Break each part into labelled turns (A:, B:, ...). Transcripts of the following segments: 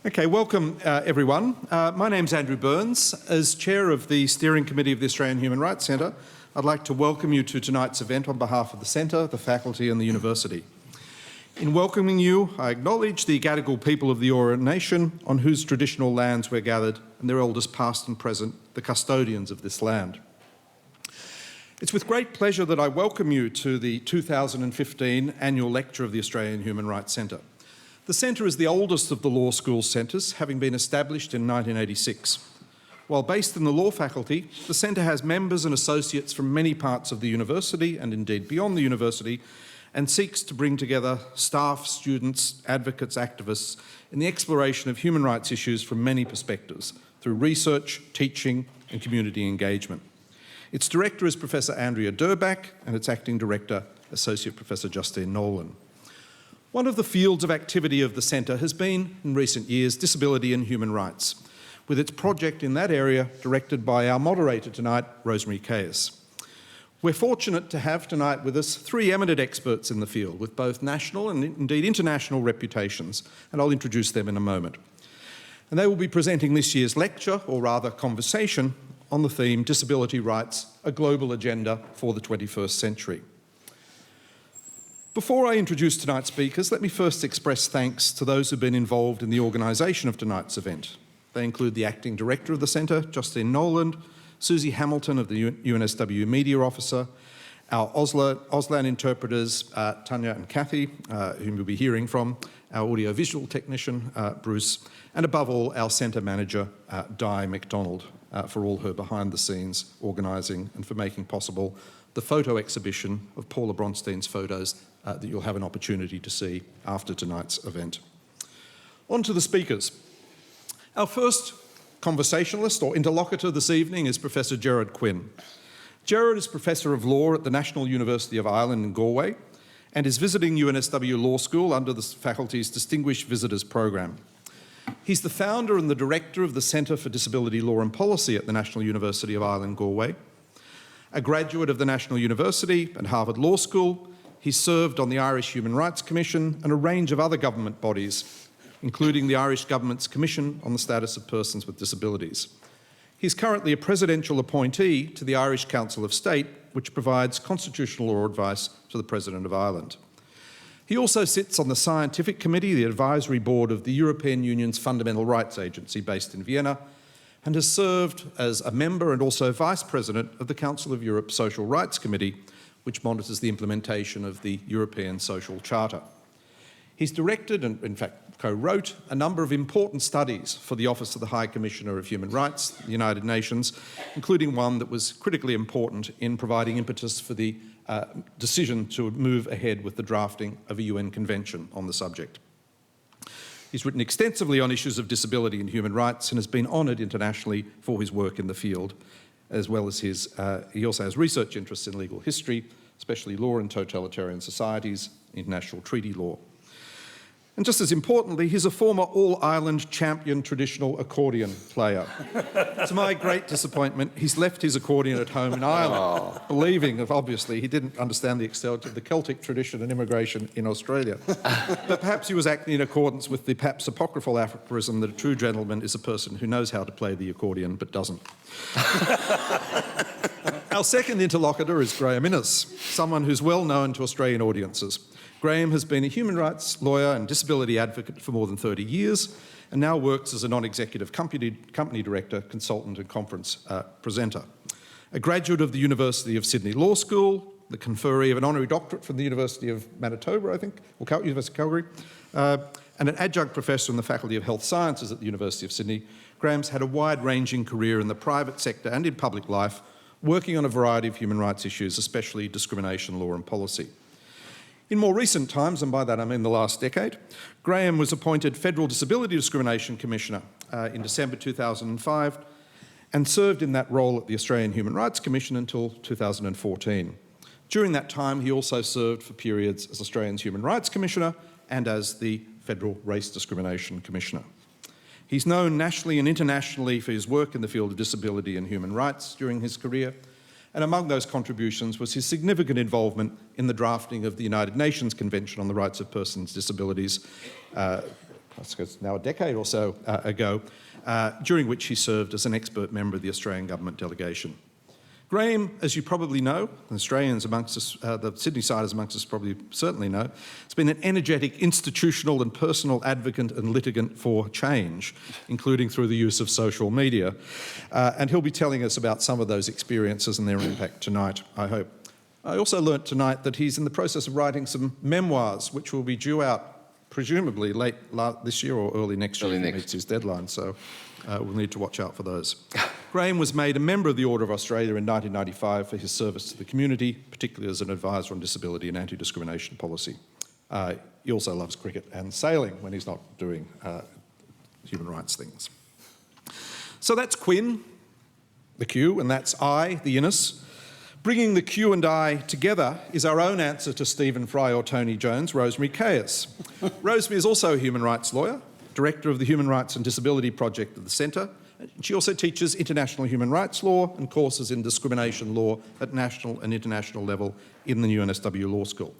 A: Okay, welcome everyone. My name's Andrew Burns. As Chair of the Steering Committee of the Australian Human Rights Centre, I'd like to welcome you to tonight's event on behalf of the Centre, the faculty and the University. In welcoming you, I acknowledge the Gadigal people of the Eora Nation on whose traditional lands we're gathered and their elders past and present, the custodians of this land. It's with great pleasure that I welcome you to the 2015 annual lecture of the Australian Human Rights Centre. The Centre is the oldest of the law school centres, having been established in 1986. While based in the law faculty, the Centre has members and associates from many parts of the university and indeed beyond the university, and seeks to bring together staff, students, advocates, activists in the exploration of human rights issues from many perspectives through research, teaching and community engagement. Its director is Professor Andrea Durbach and its acting director, Associate Professor Justine Nolan. One of the fields of activity of the Centre has been, in recent years, disability and human rights, with its project in that area directed by our moderator tonight, Rosemary Caius. We're fortunate to have tonight with us three eminent experts in the field with both national and indeed international reputations, and I'll introduce them in a moment. And they will be presenting this year's lecture, or rather conversation, on the theme Disability Rights, a Global Agenda for the 21st Century. Before I introduce tonight's speakers, let me first express thanks to those who've been involved in the organisation of tonight's event. They include the Acting Director of the Centre, Justine Nolan, Susie Hamilton of the UNSW Media Officer, our Auslan interpreters, Tanya and Kathy, whom you'll be hearing from, our audiovisual technician, Bruce, and above all, our Centre Manager, Di McDonald, for all her behind-the-scenes organising and for making possible the photo exhibition of Paula Bronstein's photos that you'll have an opportunity to see after tonight's event. On to the speakers. Our first conversationalist or interlocutor this evening is Professor Gerard Quinn. Gerard is Professor of Law at the National University of Ireland in Galway and is visiting UNSW Law School under the faculty's Distinguished Visitors Programme. He's the founder and the director of the Centre for Disability Law and Policy at the National University of Ireland, Galway. A graduate of the National University and Harvard Law School, he served on the Irish Human Rights Commission and a range of other government bodies, including the Irish Government's Commission on the Status of Persons with Disabilities. He's currently a presidential appointee to the Irish Council of State, which provides constitutional law advice to the President of Ireland. He also sits on the Scientific Committee, the Advisory Board of the European Union's Fundamental Rights Agency based in Vienna, and has served as a member and also Vice President of the Council of Europe Social Rights Committee, which monitors the implementation of the European Social Charter. He's directed and, in fact, co-wrote a number of important studies for the Office of the High Commissioner of Human Rights, the United Nations, including one that was critically important in providing impetus for the decision to move ahead with the drafting of a UN convention on the subject. He's written extensively on issues of disability and human rights and has been honoured internationally for his work in the field, as well as he also has research interests in legal history, especially law in totalitarian societies, international treaty law. And just as importantly, he's a former All-Ireland champion traditional accordion player. To my great disappointment, he's left his accordion at home in Ireland, believing that obviously he didn't understand the extent of the Celtic tradition and immigration in Australia. But perhaps he was acting in accordance with the perhaps apocryphal aphorism that a true gentleman is a person who knows how to play the accordion but doesn't. Our second interlocutor is Graeme Innes, someone who's well known to Australian audiences. Graeme has been a human rights lawyer and disability advocate for more than 30 years and now works as a non-executive company director, consultant and conference presenter. A graduate of the University of Sydney Law School, the conferee of an honorary doctorate from the University of Manitoba, I think, or University of Calgary, and an adjunct professor in the Faculty of Health Sciences at the University of Sydney, Graeme's had a wide-ranging career in the private sector and in public life, working on a variety of human rights issues, especially discrimination law and policy. In more recent times, and by that I mean the last decade, Graeme was appointed Federal Disability Discrimination Commissioner in December 2005 and served in that role at the Australian Human Rights Commission until 2014. During that time, he also served for periods as Australia's Human Rights Commissioner and as the Federal Race Discrimination Commissioner. He's known nationally and internationally for his work in the field of disability and human rights during his career, and among those contributions was his significant involvement in the drafting of the United Nations Convention on the Rights of Persons with Disabilities I suppose now a decade or so ago, during which he served as an expert member of the Australian Government delegation. Graeme, as you probably know, Australians amongst us, the Sydney-siders amongst us probably certainly know, has been an energetic institutional and personal advocate and litigant for change, including through the use of social media. And he'll be telling us about some of those experiences and their impact tonight, I hope. I also learnt tonight that he's in the process of writing some memoirs, which will be due out presumably late this year or early next year if he meets his deadline, so we'll need to watch out for those. Graeme was made a member of the Order of Australia in 1995 for his service to the community, particularly as an advisor on disability and anti-discrimination policy. He also loves cricket and sailing when he's not doing human rights things. So that's Quinn, the Q, and that's I, the Innes. Bringing the Q and I together is our own answer to Stephen Fry or Tony Jones, Rosemary Caius. Rosemary is also a human rights lawyer, director of the Human Rights and Disability Project of the Centre. She also teaches international human rights law and courses in discrimination law at national and international level in the UNSW Law School.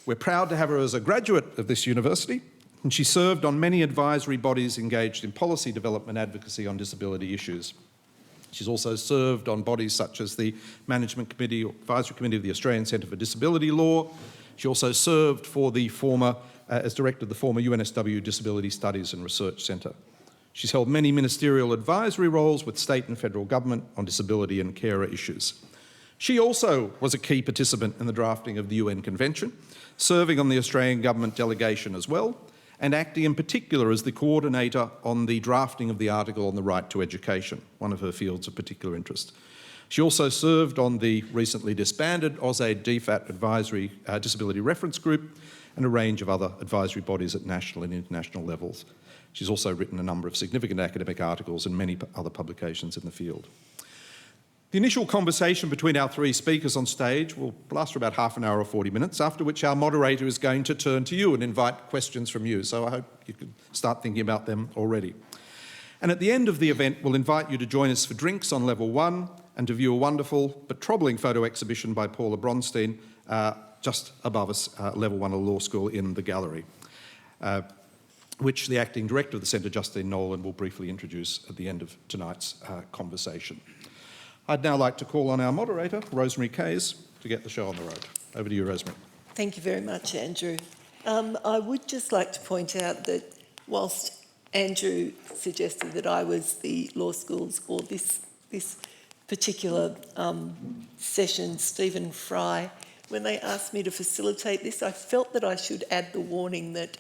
A: We're proud to have her as a graduate of this university, and she served on many advisory bodies engaged in policy development advocacy on disability issues. She's also served on bodies such as the Management Committee or Advisory Committee of the Australian Centre for Disability Law. She also served for the as director of the former UNSW Disability Studies and Research Centre. She's held many ministerial advisory roles with state and federal government on disability and carer issues. She also was a key participant in the drafting of the UN Convention, serving on the Australian Government delegation as well, and acting in particular as the coordinator on the drafting of the article on the right to education, one of her fields of particular interest. She also served on the recently disbanded AusAid DFAT Advisory Disability Reference Group and a range of other advisory bodies at national and international levels. She's also written a number of significant academic articles and many other publications in the field. The initial conversation between our three speakers on stage will last for about half an hour or 40 minutes, after which our moderator is going to turn to you and invite questions from you. So I hope you can start thinking about them already. And at the end of the event, we'll invite you to join us for drinks on level 1 and to view a wonderful but troubling photo exhibition by Paula Bronstein just above us, level 1 of the law school in the gallery, which the acting director of the Centre, Justine Nolan, will briefly introduce at the end of tonight's conversation. I'd now like to call on our moderator, Rosemary Caius, to get the show on the road. Over to you, Rosemary.
B: Thank you very much, Andrew. I would just like to point out that whilst Andrew suggested that I was the law school's, or this particular session, Stephen Fry, when they asked me to facilitate this, I felt that I should add the warning that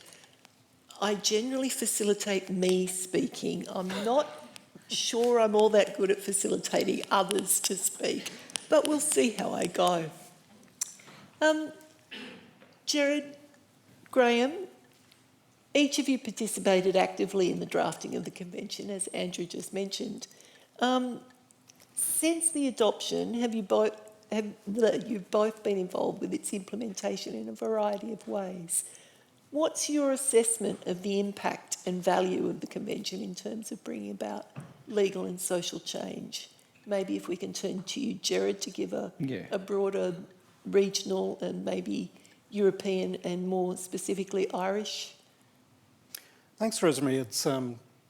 B: I generally facilitate me speaking. I'm not sure I'm all that good at facilitating others to speak, but we'll see how I go. Gerard, Graeme, each of you participated actively in the drafting of the convention, as Andrew just mentioned. Since the adoption, you've both been involved with its implementation in a variety of ways. What's your assessment of the impact and value of the convention in terms of bringing about legal and social change? Maybe if we can turn to you, Gerard, to give a broader regional and maybe European and more specifically Irish.
C: Thanks, Rosemary. It's,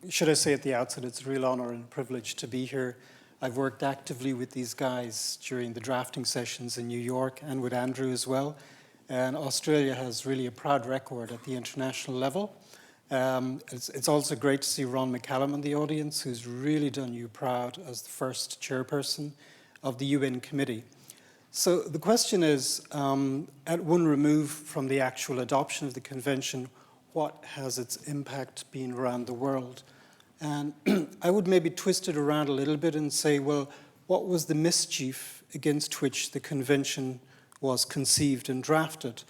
C: should I say at the outset, it's a real honour and privilege to be here. I've worked actively with these guys during the drafting sessions in New York and with Andrew as well. And Australia has really a proud record at the international level. It's also great to see Ron McCallum in the audience, who's really done you proud as the first chairperson of the UN committee. So the question is, at one remove from the actual adoption of the convention, what has its impact been around the world? And I would maybe twist it around a little bit and say, well, what was the mischief against which the convention was conceived and drafted?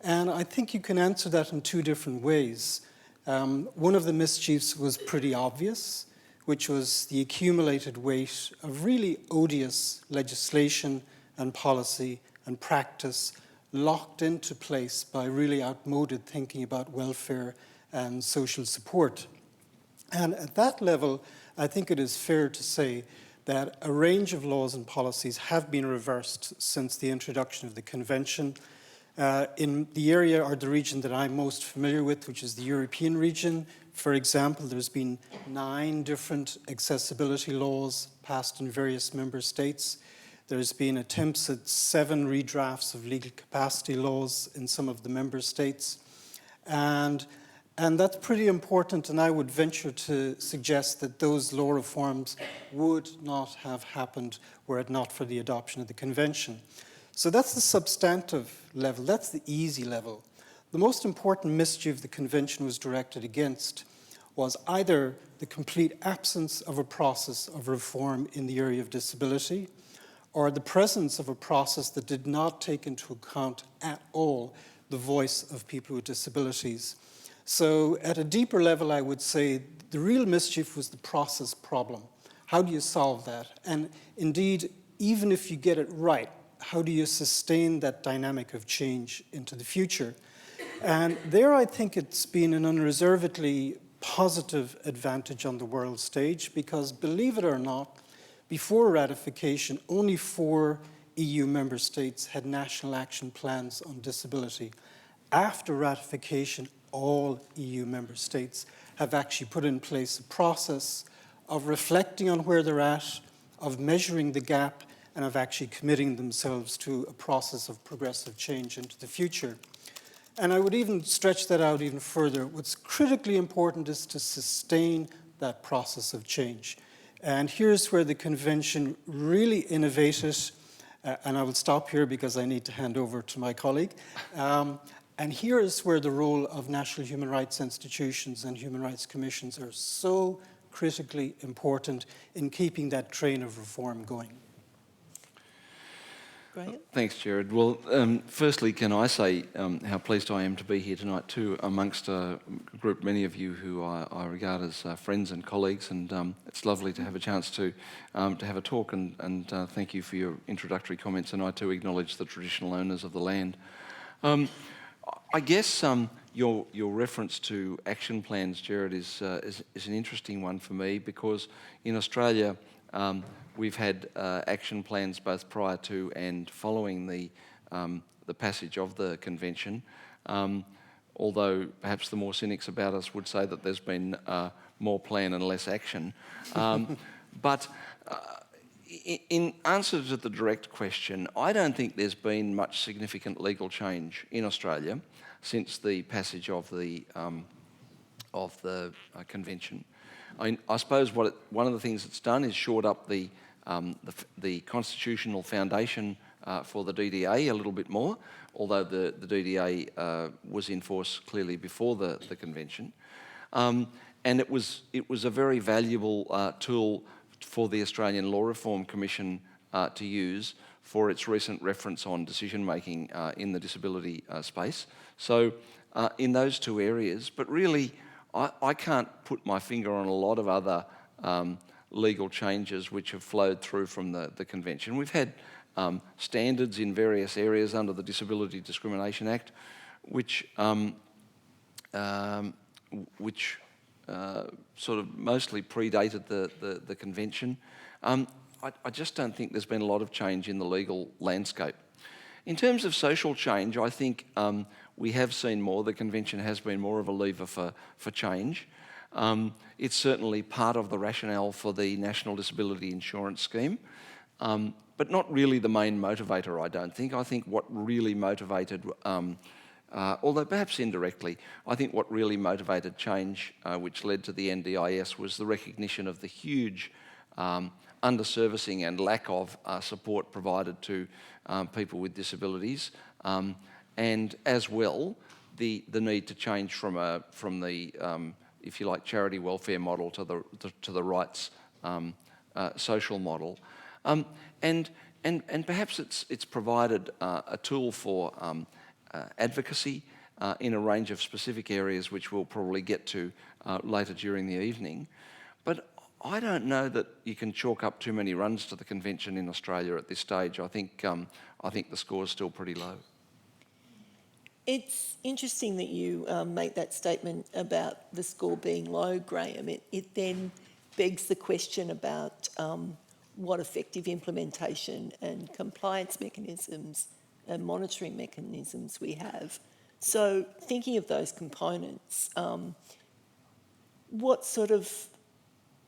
C: And I think you can answer that in two different ways. One of the mischiefs was pretty obvious, which was the accumulated weight of really odious legislation and policy and practice locked into place by really outmoded thinking about welfare and social support. And at that level, I think it is fair to say that a range of laws and policies have been reversed since the introduction of the convention. In the area or the region that I'm most familiar with, which is the European region, for example, there's been 9 different accessibility laws passed in various member states. There's been attempts at 7 redrafts of legal capacity laws in some of the member states. And that's pretty important, and I would venture to suggest that those law reforms would not have happened were it not for the adoption of the Convention. So that's the substantive level, that's the easy level. The most important mischief the Convention was directed against was either the complete absence of a process of reform in the area of disability, or the presence of a process that did not take into account at all the voice of people with disabilities. So at a deeper level, I would say the real mischief was the process problem. How do you solve that? And indeed, even if you get it right, how do you sustain that dynamic of change into the future? And there I think it's been an unreservedly positive advantage on the world stage because, believe it or not, before ratification, only 4 EU member states had national action plans on disability. After ratification, all EU member states have actually put in place a process of reflecting on where they're at, of measuring the gap, and of actually committing themselves to a process of progressive change into the future. And I would even stretch that out even further. What's critically important is to sustain that process of change. And here's where the Convention really innovated, and I will stop here because I need to hand over to my colleague. And here is where the role of national human rights institutions and human rights commissions are so critically important in keeping that train of reform going.
B: Graeme?
D: Thanks, Gerard. Well, firstly, can I say how pleased I am to be here tonight too, amongst a group, many of you who I regard as friends and colleagues, and it's lovely to have a chance to have a talk, and thank you for your introductory comments, and I too acknowledge the traditional owners of the land. I guess your reference to action plans, Gerard, is an interesting one for me because in Australia, we've had action plans both prior to and following the passage of the Convention, although perhaps the more cynics about us would say that there's been more plan and less action. But in answer to the direct question, I don't think there's been much significant legal change in Australia since the passage of the Convention. I suppose one of the things it's done is shored up the constitutional foundation for the DDA a little bit more, although the DDA was in force clearly before the Convention. And it was a very valuable tool for the Australian Law Reform Commission to use for its recent reference on decision-making in the disability space. So in those 2 areas, but really I can't put my finger on a lot of other legal changes which have flowed through from the Convention. We've had standards in various areas under the Disability Discrimination Act, which sort of mostly predated the Convention. I just don't think there's been a lot of change in the legal landscape. In terms of social change, I think we have seen more. The Convention has been more of a lever for change. It's certainly part of the rationale for the National Disability Insurance Scheme, but not really the main motivator, I don't think. I think what really motivated, although perhaps indirectly, I think what really motivated change, which led to the NDIS, was the recognition of the huge underservicing and lack of support provided to people with disabilities, and as well the need to change from the if you like, charity welfare model to the rights social model, and perhaps it's provided a tool for advocacy in a range of specific areas, which we'll probably get to later during the evening. But I don't know that you can chalk up too many runs to the Convention in Australia at this stage. I think the score's still pretty low.
B: It's interesting that you make that statement about the score being low, Graeme. It then begs the question about what effective implementation and compliance mechanisms and monitoring mechanisms we have. So thinking of those components, what sort of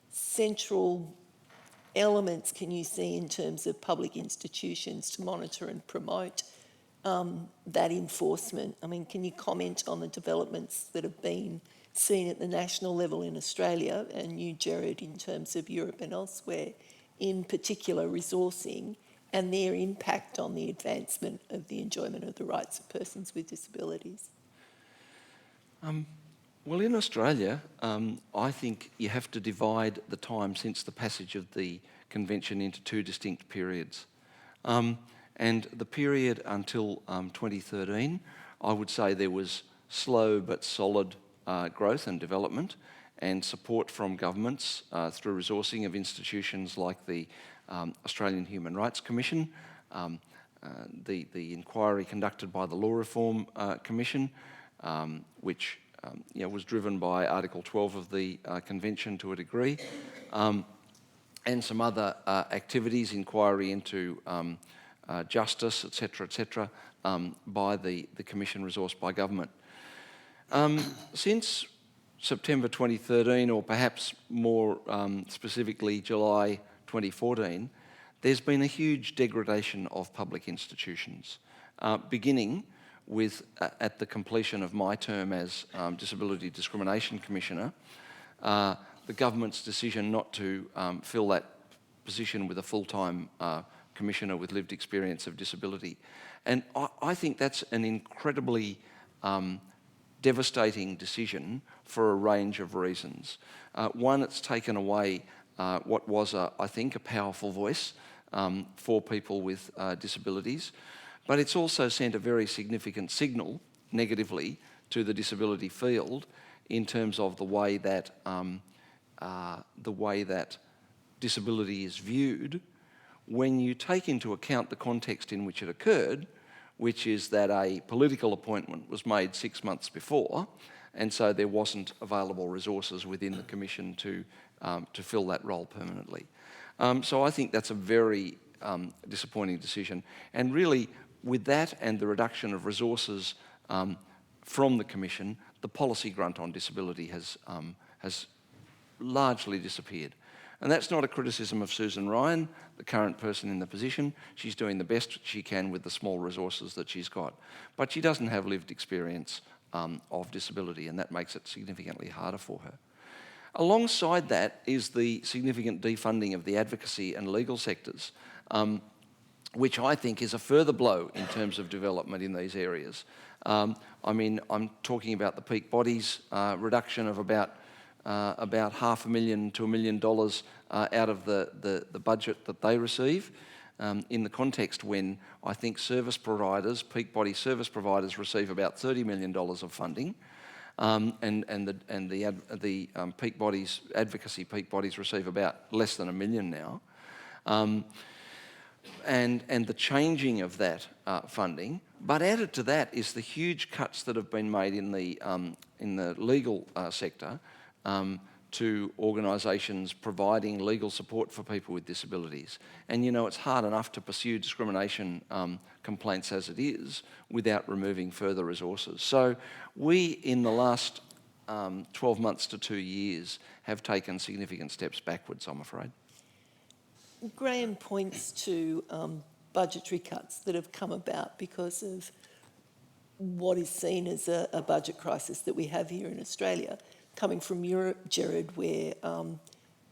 B: central elements can you see in terms of public institutions to monitor and promote that enforcement? I mean, can you comment on the developments that have been seen at the national level in Australia, and you, Gerard, in terms of Europe and elsewhere, in particular resourcing and their impact on the advancement of the enjoyment of the rights of persons with disabilities?
D: Well, in Australia, I think you have to divide the time since the passage of the Convention into two distinct periods. And the period until 2013, I would say there was slow but solid growth and development and support from governments through resourcing of institutions like the Australian Human Rights Commission, the inquiry conducted by the Law Reform Commission, which was driven by Article 12 of the Convention to a degree, and some other activities, inquiry into justice, etc., by the Commission resourced by government. Since September 2013, or perhaps more specifically July 2014, there's been a huge degradation of public institutions, beginning with, at the completion of my term as Disability Discrimination Commissioner, the government's decision not to fill that position with a full-time commissioner with lived experience of disability. And I think that's an incredibly devastating decision for a range of reasons. One, it's taken away what was, I think, a powerful voice for people with disabilities, but it's also sent a very significant signal, negatively, to the disability field in terms of the way that disability is viewed when you take into account the context in which it occurred, which is that a political appointment was made 6 months before, and so there wasn't available resources within the Commission to fill that role permanently. So I think that's a very disappointing decision. And really, with that and the reduction of resources from the Commission, the policy grunt on disability has largely disappeared. And that's not a criticism of Susan Ryan, the current person in the position. She's doing the best she can with the small resources that she's got. But she doesn't have lived experience of disability, and that makes it significantly harder for her. Alongside that is the significant defunding of the advocacy and legal sectors, which I think is a further blow in terms of development in these areas. I mean, I'm talking about the peak bodies reduction of about $500,000 to $1 million out of the budget that they receive, in the context when I think service providers, peak body service providers, receive about $30 million of funding, and the peak bodies, advocacy peak bodies, receive about less than $1 million now. And the changing of that funding, but added to that is the huge cuts that have been made in the legal sector to organisations providing legal support for people with disabilities. And you know, it's hard enough to pursue discrimination complaints as it is without removing further resources. So we, in the last 12 months to 2 years, have taken significant steps backwards, I'm afraid.
B: Graeme points to budgetary cuts that have come about because of what is seen as a budget crisis that we have here in Australia, coming from Europe, Gerard, where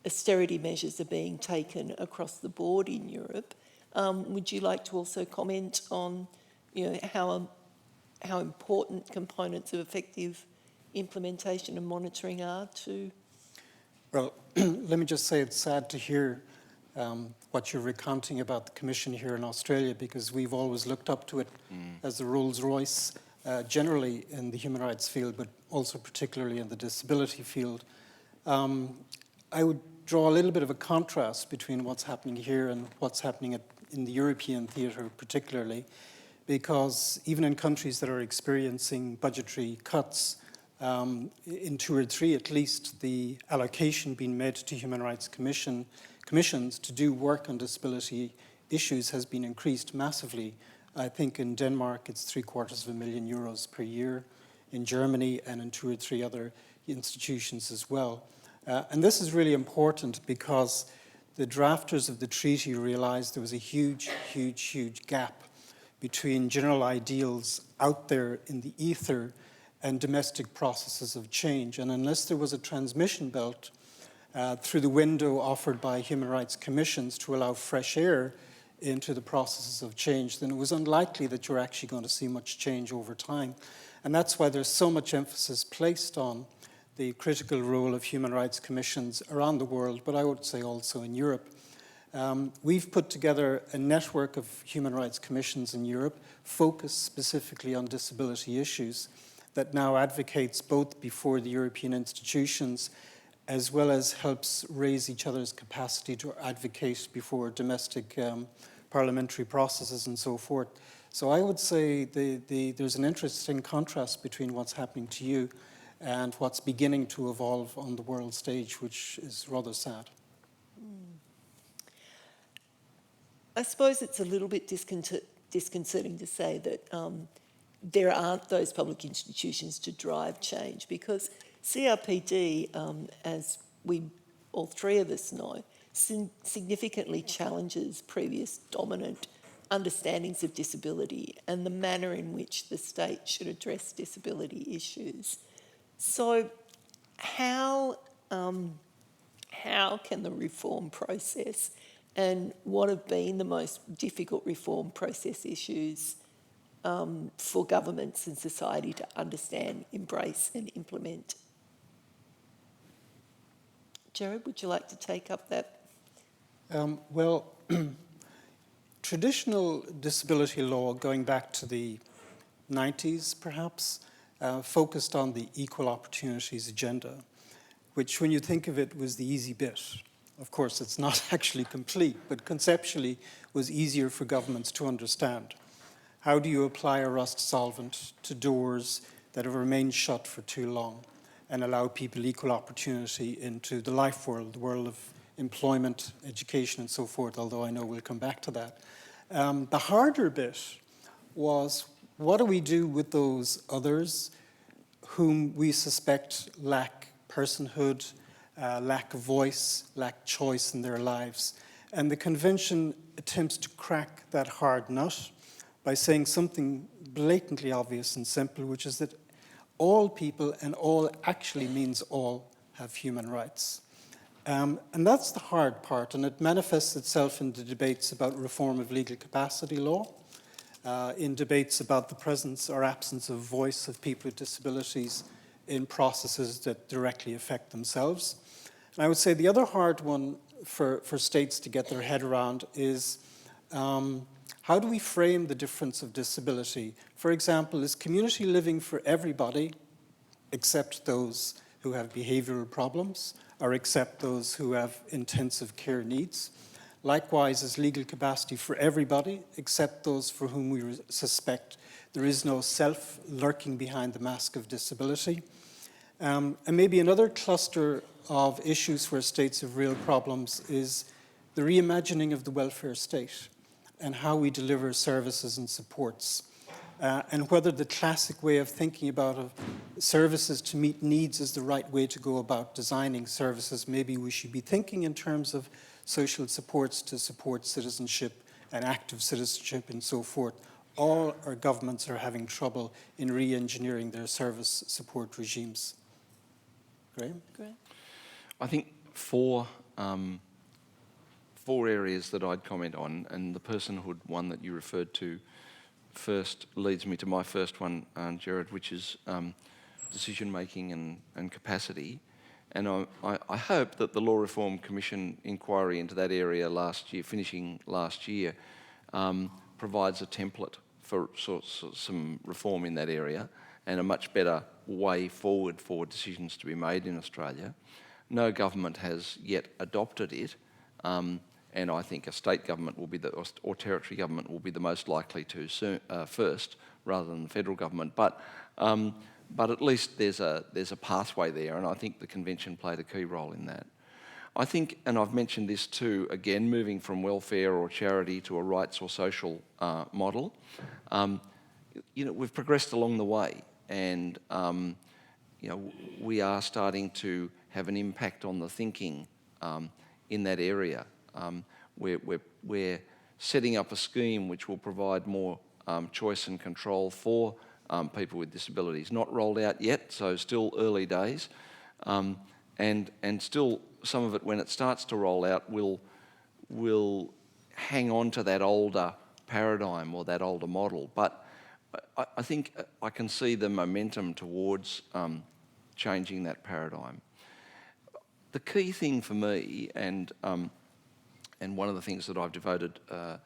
B: austerity measures are being taken across the board in Europe. Would you like to also comment on, how important components of effective implementation and monitoring are to?
C: Well, let me just say it's sad to hear what you're recounting about the Commission here in Australia, because we've always looked up to it as the Rolls Royce generally in the human rights field, but also particularly in the disability field. I would draw a little bit of a contrast between what's happening here and what's happening in the European theatre particularly, because even in countries that are experiencing budgetary cuts, in 2 or 3 at least, the allocation being made to human rights commissions to do work on disability issues has been increased massively. I think in Denmark it's €750,000 per year, in Germany and in 2 or 3 other institutions as well. And this is really important because the drafters of the treaty realized there was a huge, huge, huge gap between general ideals out there in the ether and domestic processes of change. And unless there was a transmission belt through the window offered by human rights commissions to allow fresh air into the processes of change, then it was unlikely that you're actually going to see much change over time. And that's why there's so much emphasis placed on the critical role of human rights commissions around the world, but I would say also in Europe. We've put together a network of human rights commissions in Europe focused specifically on disability issues that now advocates both before the European institutions as well as helps raise each other's capacity to advocate before domestic parliamentary processes and so forth. So I would say there's an interesting contrast between what's happening to you and what's beginning to evolve on the world stage, which is rather sad.
B: I suppose it's a little bit disconcerting to say that there aren't those public institutions to drive change, because CRPD, as we all 3 of us know, significantly challenges previous dominant understandings of disability and the manner in which the state should address disability issues. So how can the reform process, and what have been the most difficult reform process issues for governments and society to understand, embrace and implement? Gerard, would you like to take up that?
C: Well, traditional disability law, going back to the 90s perhaps, focused on the equal opportunities agenda, which when you think of it was the easy bit. Of course, it's not actually complete, but conceptually was easier for governments to understand. How do you apply a rust solvent to doors that have remained shut for too long and allow people equal opportunity into the life world, the world of employment, education, and so forth, although I know we'll come back to that. The harder bit was, what do we do with those others whom we suspect lack personhood, lack of voice, lack choice in their lives? And the Convention attempts to crack that hard nut by saying something blatantly obvious and simple, which is that all people, and all actually means all, have human rights. And that's the hard part, and it manifests itself in the debates about reform of legal capacity law, in debates about the presence or absence of voice of people with disabilities in processes that directly affect themselves. And I would say the other hard one for states to get their head around is how do we frame the difference of disability? For example, is community living for everybody except those who have behavioral problems or except those who have intensive care needs? Likewise, is legal capacity for everybody except those for whom we suspect there is no self lurking behind the mask of disability? And maybe another cluster of issues where states have real problems is the reimagining of the welfare state and how we deliver services and supports, and whether the classic way of thinking about services to meet needs is the right way to go about designing services. Maybe we should be thinking in terms of social supports to support citizenship and active citizenship and so forth. All our governments are having trouble in re-engineering their service support regimes. Graeme?
D: I think four areas that I'd comment on, and the personhood one that you referred to first leads me to my first one, Gerard, which is decision-making and capacity. And I hope that the Law Reform Commission inquiry into that area last year, finishing last year, provides a template for some reform in that area and a much better way forward for decisions to be made in Australia. No government has yet adopted it, and I think a state government will be or territory government will be the most likely to first, rather than the federal government. But at least there's a pathway there, and I think the convention played a key role in that. I think, and I've mentioned this too, again, moving from welfare or charity to a rights or social model, we've progressed along the way, and we are starting to have an impact on the thinking in that area. We're setting up a scheme which will provide more choice and control for people with disabilities. Not rolled out yet, so still early days, and still some of it, when it starts to roll out, will hang on to that older paradigm or that older model. But I think I can see the momentum towards changing that paradigm. The key thing for me, and one of the things that I've devoted a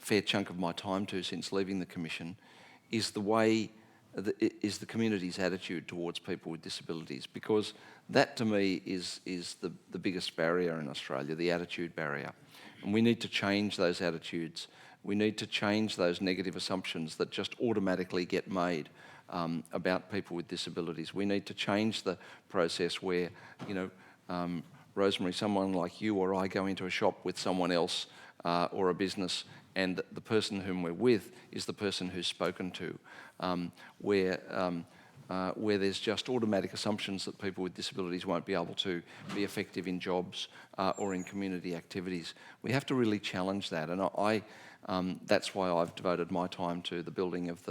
D: fair chunk of my time to since leaving the Commission, is the community's attitude towards people with disabilities, because that to me is the biggest barrier in Australia, the attitude barrier. And we need to change those attitudes. We need to change those negative assumptions that just automatically get made about people with disabilities. We need to change the process where, Rosemary, someone like you or I go into a shop with someone else or a business, and the person whom we're with is the person who's spoken to, where there's just automatic assumptions that people with disabilities won't be able to be effective in jobs or in community activities. We have to really challenge that, and that's why I've devoted my time to the building of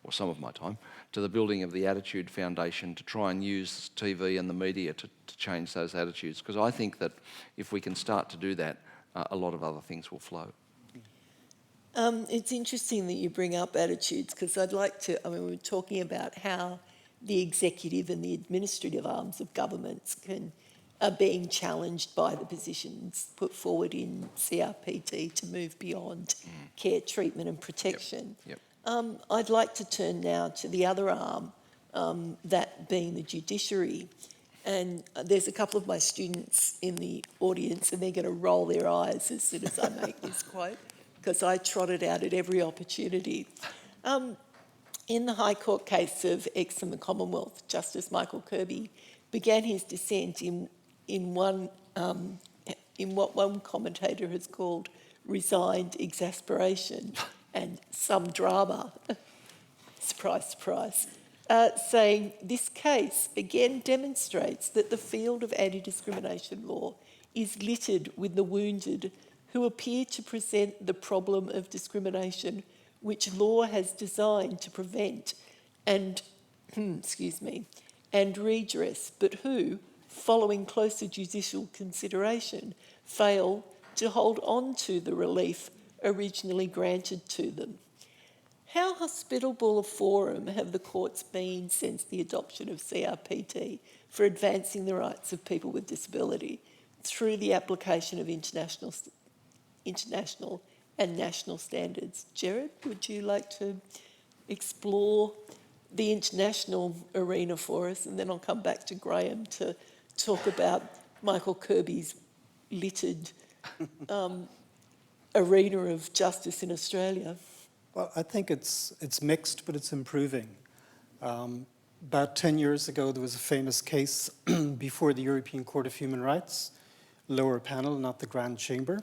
D: some of my time, to the building of the Attitude Foundation, to try and use TV and the media to change those attitudes, because I think that if we can start to do that, a lot of other things will flow.
B: It's interesting that you bring up attitudes, because we were talking about how the executive and the administrative arms of governments are being challenged by the positions put forward in CRPT to move beyond care, treatment and protection.
D: Yep.
B: I'd like to turn now to the other arm, that being the judiciary. And there's a couple of my students in the audience, and they're going to roll their eyes as soon as I make this quote, because I trot it out at every opportunity. In the High Court case of X and the Commonwealth, Justice Michael Kirby began his dissent in what one commentator has called resigned exasperation and some drama. Surprise, surprise. Saying this case again demonstrates that the field of anti-discrimination law is littered with the wounded who appear to present the problem of discrimination which law has designed to prevent and, and redress, but who, following closer judicial consideration, fail to hold on to the relief originally granted to them. How hospitable a forum have the courts been since the adoption of CRPT for advancing the rights of people with disability through the application of international and national standards? Gerard, would you like to explore the international arena for us? And then I'll come back to Graeme to talk about Michael Kirby's littered arena of justice in Australia.
C: Well, I think it's mixed, but it's improving. About 10 years ago, there was a famous case before the European Court of Human Rights, lower panel, not the Grand Chamber.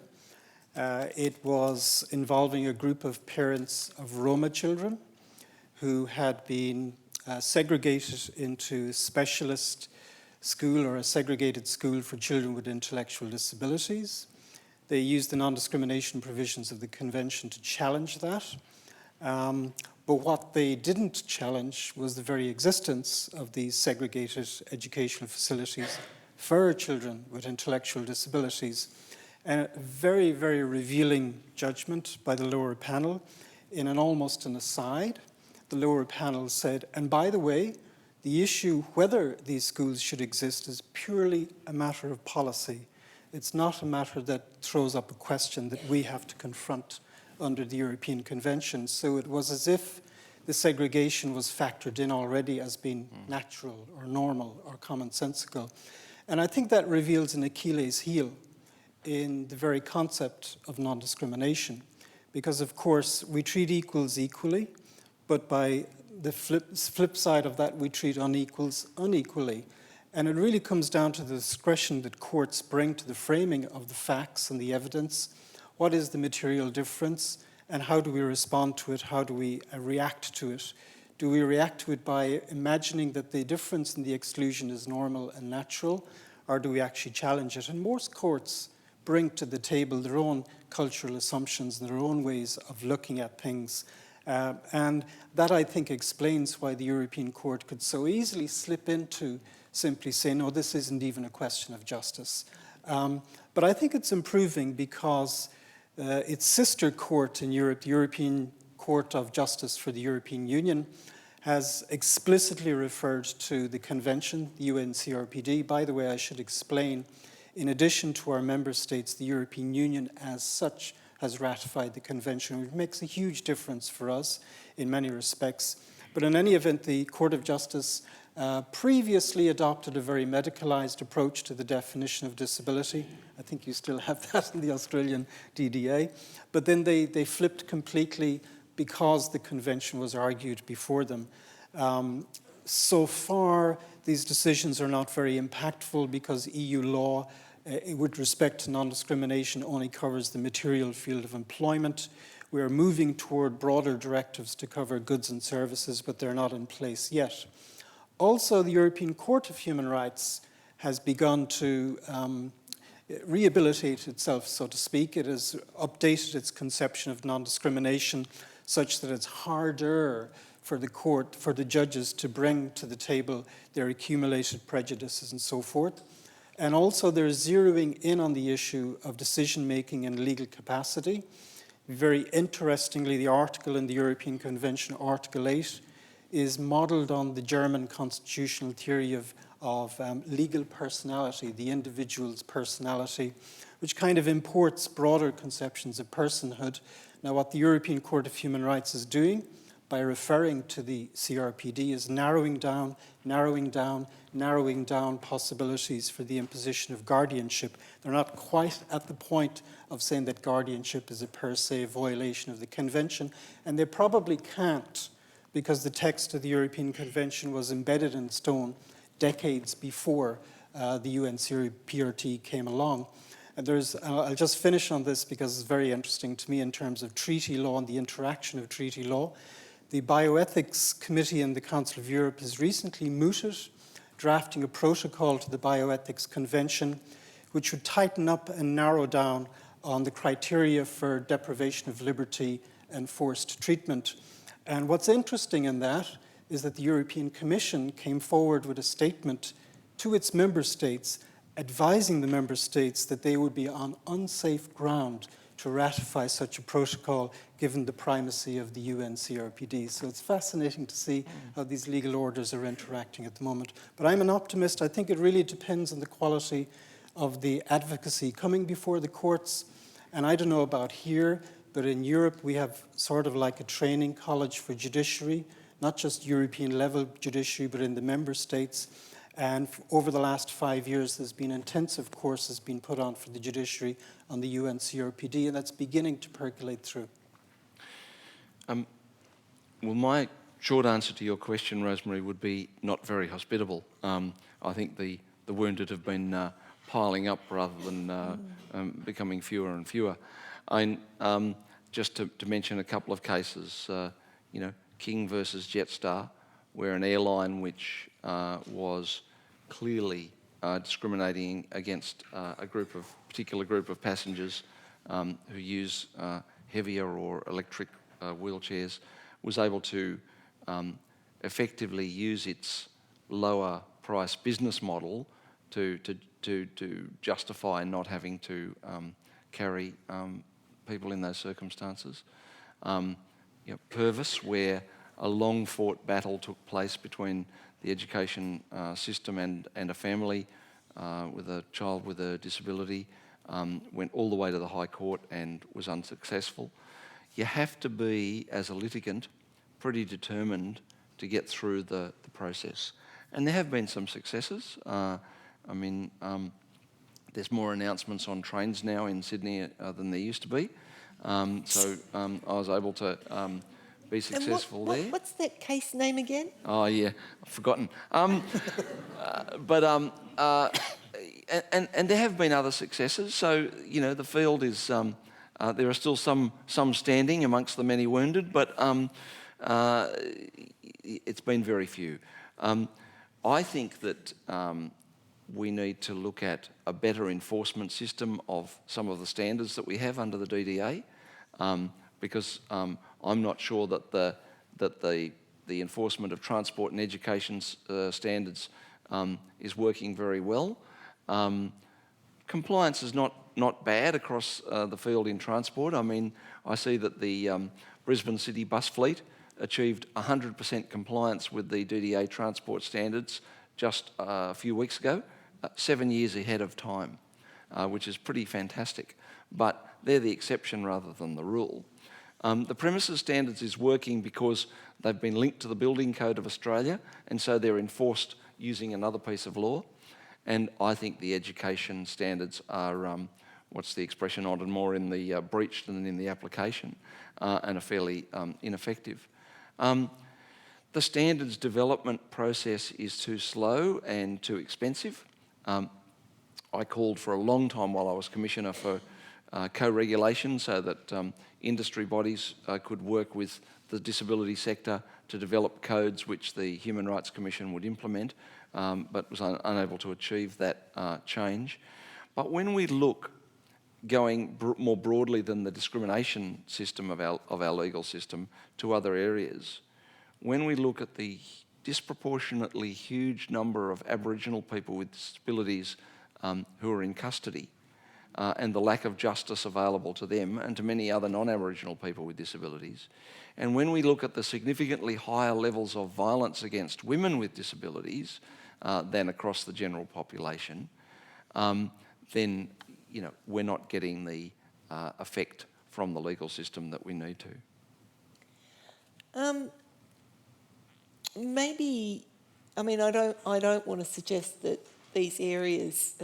C: It was involving a group of parents of Roma children who had been segregated into specialist school or a segregated school for children with intellectual disabilities. They used the non-discrimination provisions of the Convention to challenge that. But what they didn't challenge was the very existence of these segregated educational facilities for children with intellectual disabilities. And a very, very revealing judgment by the lower panel. In almost an aside, the lower panel said, and by the way, the issue whether these schools should exist is purely a matter of policy. It's not a matter that throws up a question that we have to confront under the European Convention. So it was as if the segregation was factored in already as being natural or normal or commonsensical. And I think that reveals an Achilles heel in the very concept of non-discrimination. Because of course we treat equals equally, but by the flip side of that we treat unequals unequally. And it really comes down to the discretion that courts bring to the framing of the facts and the evidence. What is the material difference, and how do we respond to it? How do we react to it? Do we react to it by imagining that the difference in the exclusion is normal and natural, or do we actually challenge it? And most courts bring to the table their own cultural assumptions and their own ways of looking at things. And that, I think, explains why the European Court could so easily slip into simply say, no, this isn't even a question of justice. But I think it's improving because its sister court in Europe, the European Court of Justice for the European Union, has explicitly referred to the convention, the UNCRPD. By the way, I should explain, in addition to our member states, the European Union as such has ratified the convention, which makes a huge difference for us in many respects. But in any event, the Court of Justice previously adopted a very medicalized approach to the definition of disability. I think you still have that in the Australian DDA. But then they flipped completely because the convention was argued before them. So far, these decisions are not very impactful because EU law, with respect to non-discrimination, only covers the material field of employment. We are moving toward broader directives to cover goods and services, but they're not in place yet. Also, the European Court of Human Rights has begun to rehabilitate itself, so to speak. It has updated its conception of non-discrimination such that it's harder for the court, for the judges to bring to the table their accumulated prejudices and so forth. And also they're zeroing in on the issue of decision-making and legal capacity. Very interestingly, the article in the European Convention, Article 8, is modeled on the German constitutional theory of legal personality, the individual's personality, which kind of imports broader conceptions of personhood. Now, what the European Court of Human Rights is doing by referring to the CRPD is narrowing down possibilities for the imposition of guardianship. They're not quite at the point of saying that guardianship is a per se violation of the convention, and they probably can't, because the text of the European Convention was embedded in stone decades before the UNCRPD came along. And I'll just finish on this because it's very interesting to me in terms of treaty law and the interaction of treaty law. The Bioethics Committee in the Council of Europe has recently mooted drafting a protocol to the Bioethics Convention, which would tighten up and narrow down on the criteria for deprivation of liberty and forced treatment. And what's interesting in that is that the European Commission came forward with a statement to its member states, advising the member states that they would be on unsafe ground to ratify such a protocol given the primacy of the UNCRPD. So it's fascinating to see how these legal orders are interacting at the moment. But I'm an optimist. I think it really depends on the quality of the advocacy coming before the courts. And I don't know about here, but in Europe we have sort of like a training college for judiciary, not just European level judiciary, but in the member states. And over the last 5 years, there's been intensive courses being put on for the judiciary on the UNCRPD, and that's beginning to percolate through.
D: Well, my short answer to your question, Rosemary, would be not very hospitable. I think the wounded have been piling up rather than becoming fewer and fewer. Just to mention a couple of cases, King versus Jetstar, where an airline which was clearly discriminating against a particular group of passengers who use heavier or electric wheelchairs, was able to effectively use its lower price business model to justify not having to carry people in those circumstances. Purvis, where a long-fought battle took place between the education system and a family with a child with a disability, went all the way to the High Court and was unsuccessful. You have to be, as a litigant, pretty determined to get through the process. And there have been some successes. There's more announcements on trains now in Sydney than there used to be. I was able to be successful there.
B: What's that case name again?
D: Oh yeah, I've forgotten. And there have been other successes. So the field is there are still some standing amongst the many wounded, but it's been very few. I think that we need to look at a better enforcement system of some of the standards that we have under the DDA, because I'm not sure that the enforcement of transport and education standards is working very well. Compliance is not bad across the field in transport. I mean, I see that the Brisbane City bus fleet achieved 100% compliance with the DDA transport standards just a few weeks ago, 7 years ahead of time, which is pretty fantastic. But they're the exception rather than the rule. The premises standards is working because they've been linked to the Building Code of Australia, and so they're enforced using another piece of law. And I think the education standards are, what's the expression, often more in the breach than in the application, and are fairly ineffective. The standards development process is too slow and too expensive. I called for a long time while I was Commissioner for co-regulation so that industry bodies could work with the disability sector to develop codes which the Human Rights Commission would implement, but was unable to achieve that change. But when we look going more broadly than the discrimination system of our legal system to other areas, when we look at the disproportionately huge number of Aboriginal people with disabilities who are in custody, and the lack of justice available to them and to many other non-Aboriginal people with disabilities, and when we look at the significantly higher levels of violence against women with disabilities than across the general population, then we're not getting the effect from the legal system that we need to.
B: Maybe, I mean, I don't want to suggest that these areas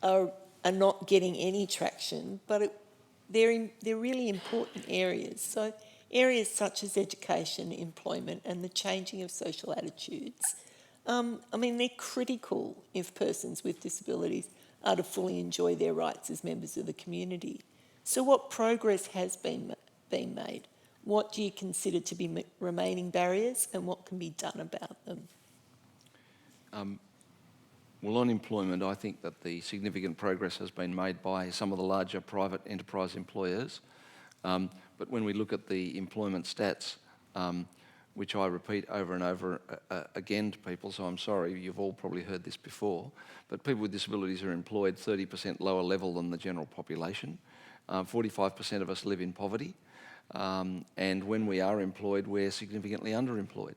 B: are not getting any traction, but they're really important areas. So areas such as education, employment, and the changing of social attitudes. I mean, they're critical if persons with disabilities are to fully enjoy their rights as members of the community. So what progress has been made? What do you consider to be remaining barriers, and what can be done about them?
D: Well, on employment, I think that the significant progress has been made by some of the larger private enterprise employers. But when we look at the employment stats, which I repeat over and over again to people, so I'm sorry, you've all probably heard this before, but people with disabilities are employed 30% lower level than the general population. 45% of us live in poverty. And when we are employed, we're significantly underemployed.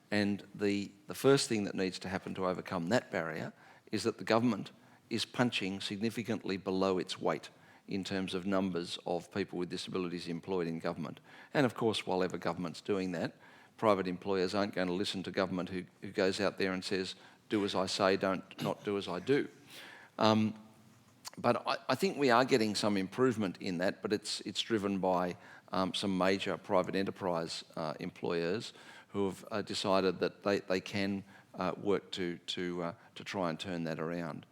D: And the first thing that needs to happen to overcome that barrier is that the government is punching significantly below its weight in terms of numbers of people with disabilities employed in government. And of course, while ever government's doing that, private employers aren't going to listen to government who goes out there and says, do as I say, not do as I do. But I think we are getting some improvement in that, but it's driven by some major private enterprise employers who have decided that they can work to try and turn that around.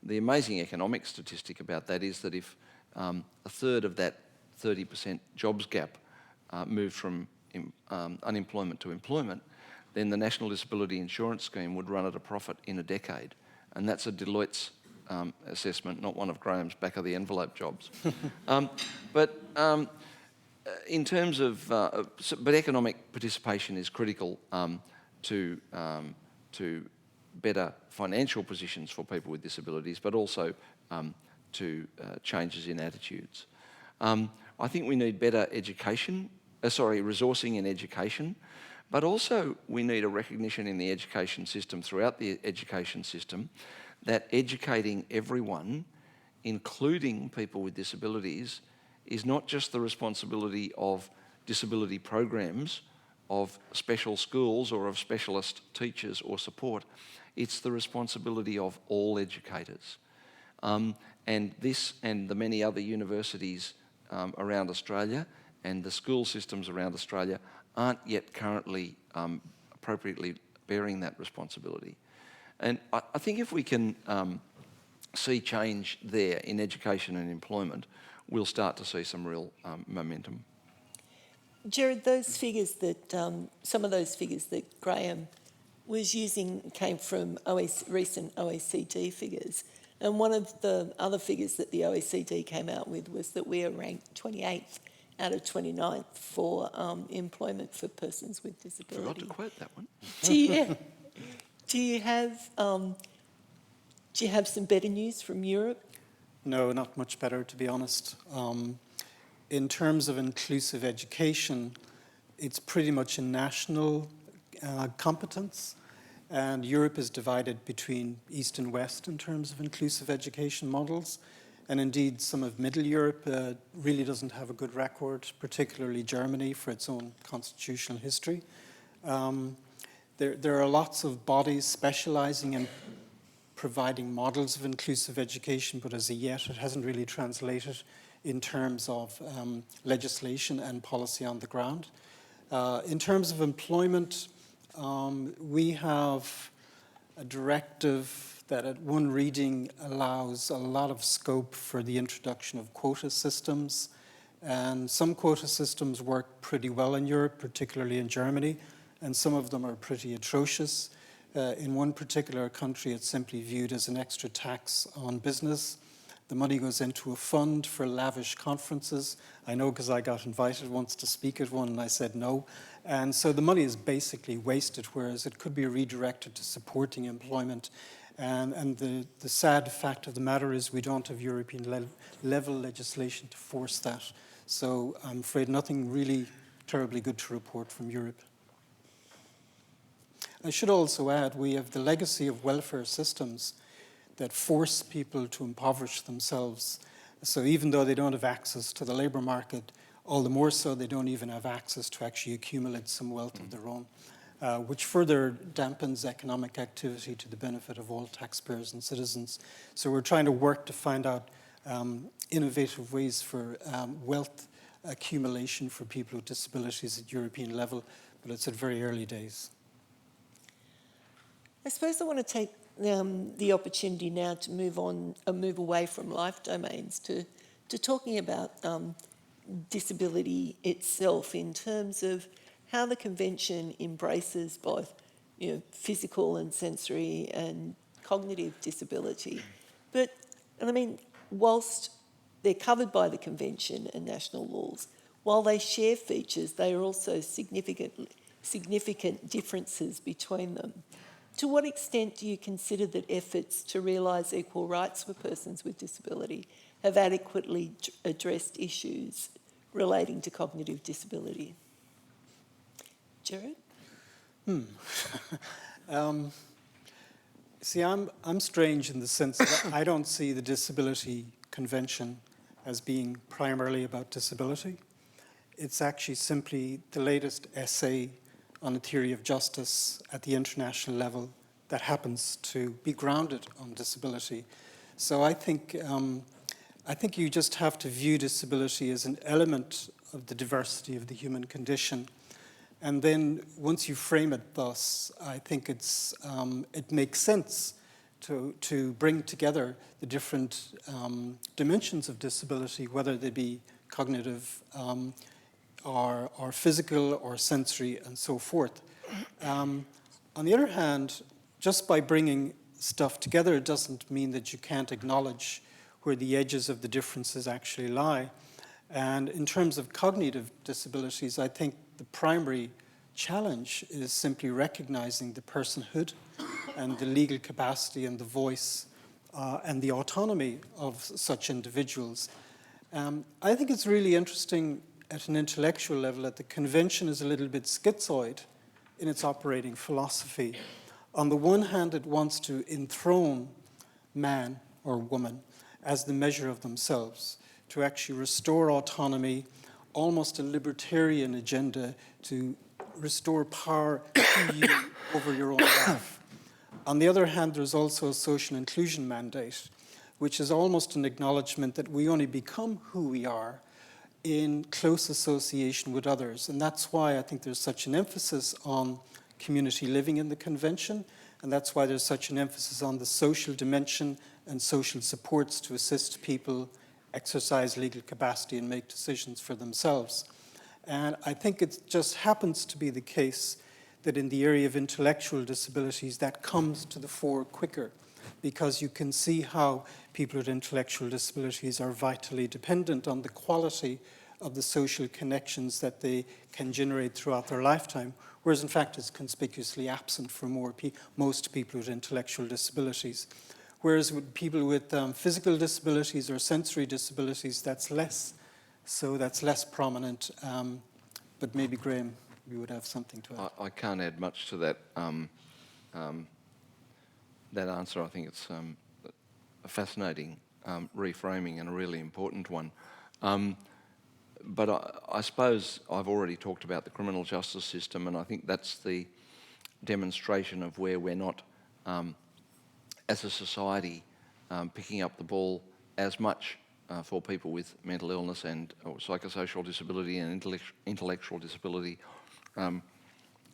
D: The amazing economic statistic about that is that if a third of that 30% jobs gap moved from unemployment to employment, then the National Disability Insurance Scheme would run at a profit in a decade. And that's a Deloitte's assessment, not one of Graham's back-of-the-envelope jobs. But in terms of, but economic participation is critical to better financial positions for people with disabilities, but also to changes in attitudes. I think we need better resourcing in education, but also we need a recognition in the education system, throughout the education system, that educating everyone, including people with disabilities, is not just the responsibility of disability programs, of special schools or of specialist teachers or support. It's the responsibility of all educators. And this and the many other universities around Australia and the school systems around Australia aren't yet currently appropriately bearing that responsibility. And I think if we can see change there in education and employment, we'll start to see some real momentum.
B: Gerard, those figures that, some of those figures that Graeme was using came from recent OECD figures. And one of the other figures that the OECD came out with was that we are ranked 28th out of 29th for employment for persons with disability.
D: Forgot to quote that one.
B: Do you have some better news from Europe?
C: No, not much better, to be honest. In terms of inclusive education, it's pretty much a national competence, and Europe is divided between East and West in terms of inclusive education models. And indeed, some of Middle Europe really doesn't have a good record, particularly Germany, for its own constitutional history. There are lots of bodies specializing in providing models of inclusive education, but as yet it hasn't really translated in terms of legislation and policy on the ground. In terms of employment, we have a directive that at one reading allows a lot of scope for the introduction of quota systems. And some quota systems work pretty well in Europe, particularly in Germany, and some of them are pretty atrocious. In one particular country, it's simply viewed as an extra tax on business. The money goes into a fund for lavish conferences. I know because I got invited once to speak at one and I said no. And so the money is basically wasted, whereas it could be redirected to supporting employment. And the sad fact of the matter is we don't have European level legislation to force that. So I'm afraid nothing really terribly good to report from Europe. I should also add, we have the legacy of welfare systems that force people to impoverish themselves. So even though they don't have access to the labour market, all the more so they don't even have access to actually accumulate some wealth of their own, which further dampens economic activity to the benefit of all taxpayers and citizens. So we're trying to work to find out innovative ways for wealth accumulation for people with disabilities at European level, but it's at very early days.
B: I suppose I want to take the opportunity now to move away from life domains to talking about disability itself in terms of how the Convention embraces both, physical and sensory and cognitive disability. But, and I mean, whilst they're covered by the Convention and national laws, while they share features, they are also significant differences between them. To what extent do you consider that efforts to realise equal rights for persons with disability have adequately addressed issues relating to cognitive disability? Gerard?
C: See, I'm strange in the sense that I don't see the Disability Convention as being primarily about disability. It's actually simply the latest essay on a theory of justice at the international level that happens to be grounded on disability. So I think you just have to view disability as an element of the diversity of the human condition. And then once you frame it thus, I think it makes sense to bring together the different dimensions of disability, whether they be cognitive, or physical or sensory and so forth. On the other hand, just by bringing stuff together doesn't mean that you can't acknowledge where the edges of the differences actually lie. And in terms of cognitive disabilities, I think the primary challenge is simply recognizing the personhood and the legal capacity and the voice and the autonomy of such individuals. I think it's really interesting at an intellectual level that the Convention is a little bit schizoid in its operating philosophy. On the one hand, it wants to enthrone man or woman as the measure of themselves, to actually restore autonomy, almost a libertarian agenda to restore power to you over your own life. On the other hand, there's also a social inclusion mandate, which is almost an acknowledgement that we only become who we are in close association with others. And that's why I think there's such an emphasis on community living in the Convention, and that's why there's such an emphasis on the social dimension and social supports to assist people exercise legal capacity and make decisions for themselves. And I think it just happens to be the case that in the area of intellectual disabilities, that comes to the fore quicker, because you can see how people with intellectual disabilities are vitally dependent on the quality of the social connections that they can generate throughout their lifetime, whereas in fact it's conspicuously absent for most people with intellectual disabilities. Whereas with people with physical disabilities or sensory disabilities, that's less. So that's less prominent. But maybe Graeme, you would have something to add.
D: I can't add much to that that answer. I think it's a fascinating reframing and a really important one. But I suppose I've already talked about the criminal justice system, and I think that's the demonstration of where we're not, as a society, picking up the ball as much for people with mental illness and or psychosocial disability and intellectual disability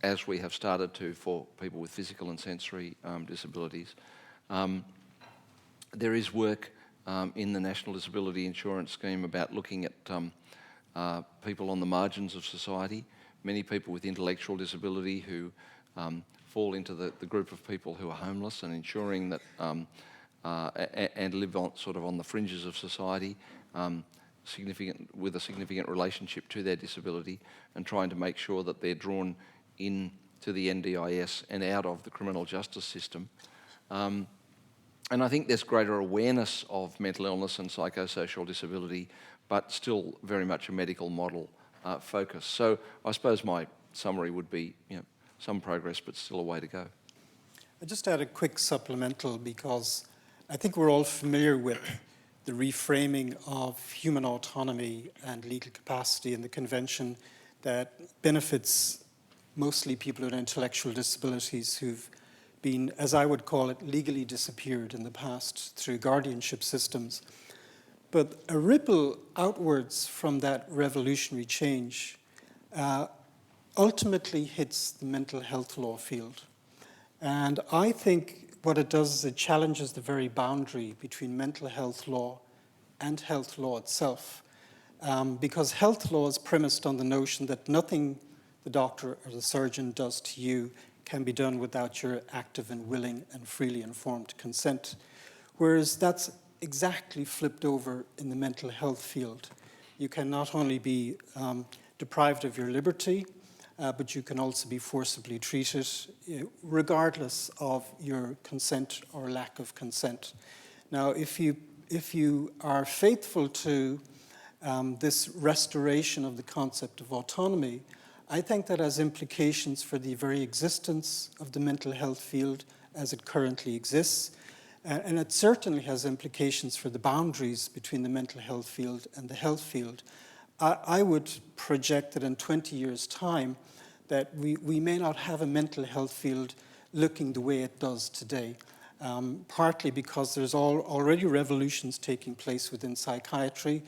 D: as we have started to for people with physical and sensory disabilities. There is work in the National Disability Insurance Scheme about looking at people on the margins of society, many people with intellectual disability who fall into the group of people who are homeless, and ensuring that and live on sort of on the fringes of society, with a significant relationship to their disability, and trying to make sure that they're drawn into the NDIS and out of the criminal justice system. And I think there's greater awareness of mental illness and psychosocial disability, but still very much a medical model focus. So I suppose my summary would be, some progress, but still a way to go.
C: I just add a quick supplemental, because I think we're all familiar with the reframing of human autonomy and legal capacity in the Convention that benefits mostly people with intellectual disabilities who've been, as I would call it, legally disappeared in the past through guardianship systems. But a ripple outwards from that revolutionary change ultimately hits the mental health law field. And I think what it does is it challenges the very boundary between mental health law and health law itself. Because health law is premised on the notion that nothing the doctor or the surgeon does to you can be done without your active and willing and freely informed consent. Whereas that's exactly flipped over in the mental health field. You can not only be deprived of your liberty, but you can also be forcibly treated, regardless of your consent or lack of consent. Now, if you are faithful to this restoration of the concept of autonomy, I think that has implications for the very existence of the mental health field as it currently exists. And it certainly has implications for the boundaries between the mental health field and the health field. I would project that in 20 years' time, that we may not have a mental health field looking the way it does today, partly because there's already revolutions taking place within psychiatry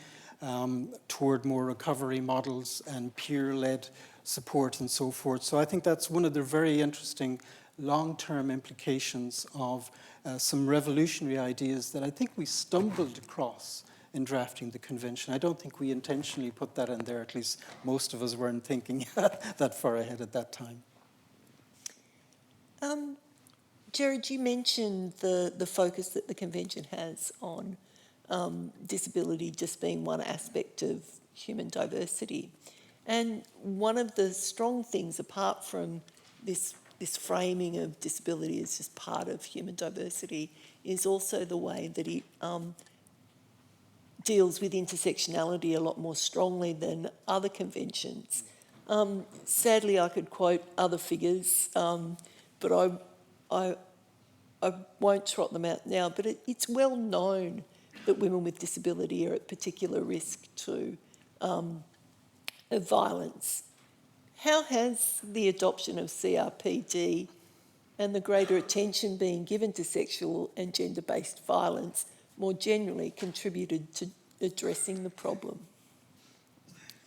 C: toward more recovery models and peer-led support and so forth. So I think that's one of the very interesting long-term implications of some revolutionary ideas that I think we stumbled across in drafting the Convention. I don't think we intentionally put that in there, at least most of us weren't thinking that far ahead at that time.
B: Gerard, you mentioned the focus that the Convention has on disability just being one aspect of human diversity. And one of the strong things, apart from this framing of disability as just part of human diversity, is also the way that it deals with intersectionality a lot more strongly than other conventions. Sadly, I could quote other figures, but I won't trot them out now, but it's well known that women with disability are at particular risk to of violence. How has the adoption of CRPD and the greater attention being given to sexual and gender-based violence more generally contributed to addressing the problem?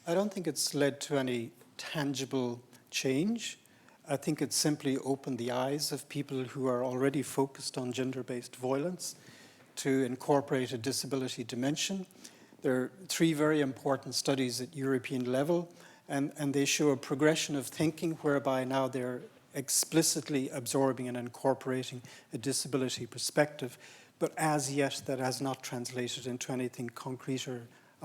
C: I don't think it's led to any tangible change. I think it's simply opened the eyes of people who are already focused on gender-based violence to incorporate a disability dimension. There are 3 very important studies at European level, and they show a progression of thinking whereby now they're explicitly absorbing and incorporating a disability perspective, but as yet that has not translated into anything concrete or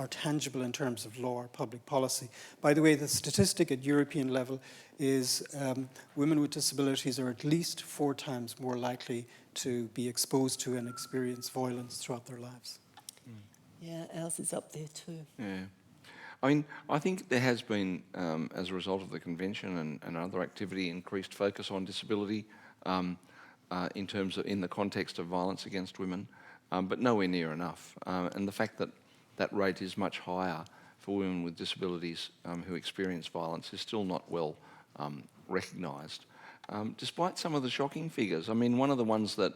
C: tangible in terms of law or public policy. By the way, the statistic at European level is women with disabilities are at least 4 times more likely to be exposed to and experience violence throughout their lives.
B: Yeah, ours is up there too.
D: Yeah. I mean, I think there has been, as a result of the convention and other activity, increased focus on disability in the context of violence against women, but nowhere near enough. And the fact that that rate is much higher for women with disabilities who experience violence is still not well recognised, despite some of the shocking figures. I mean, one of the ones that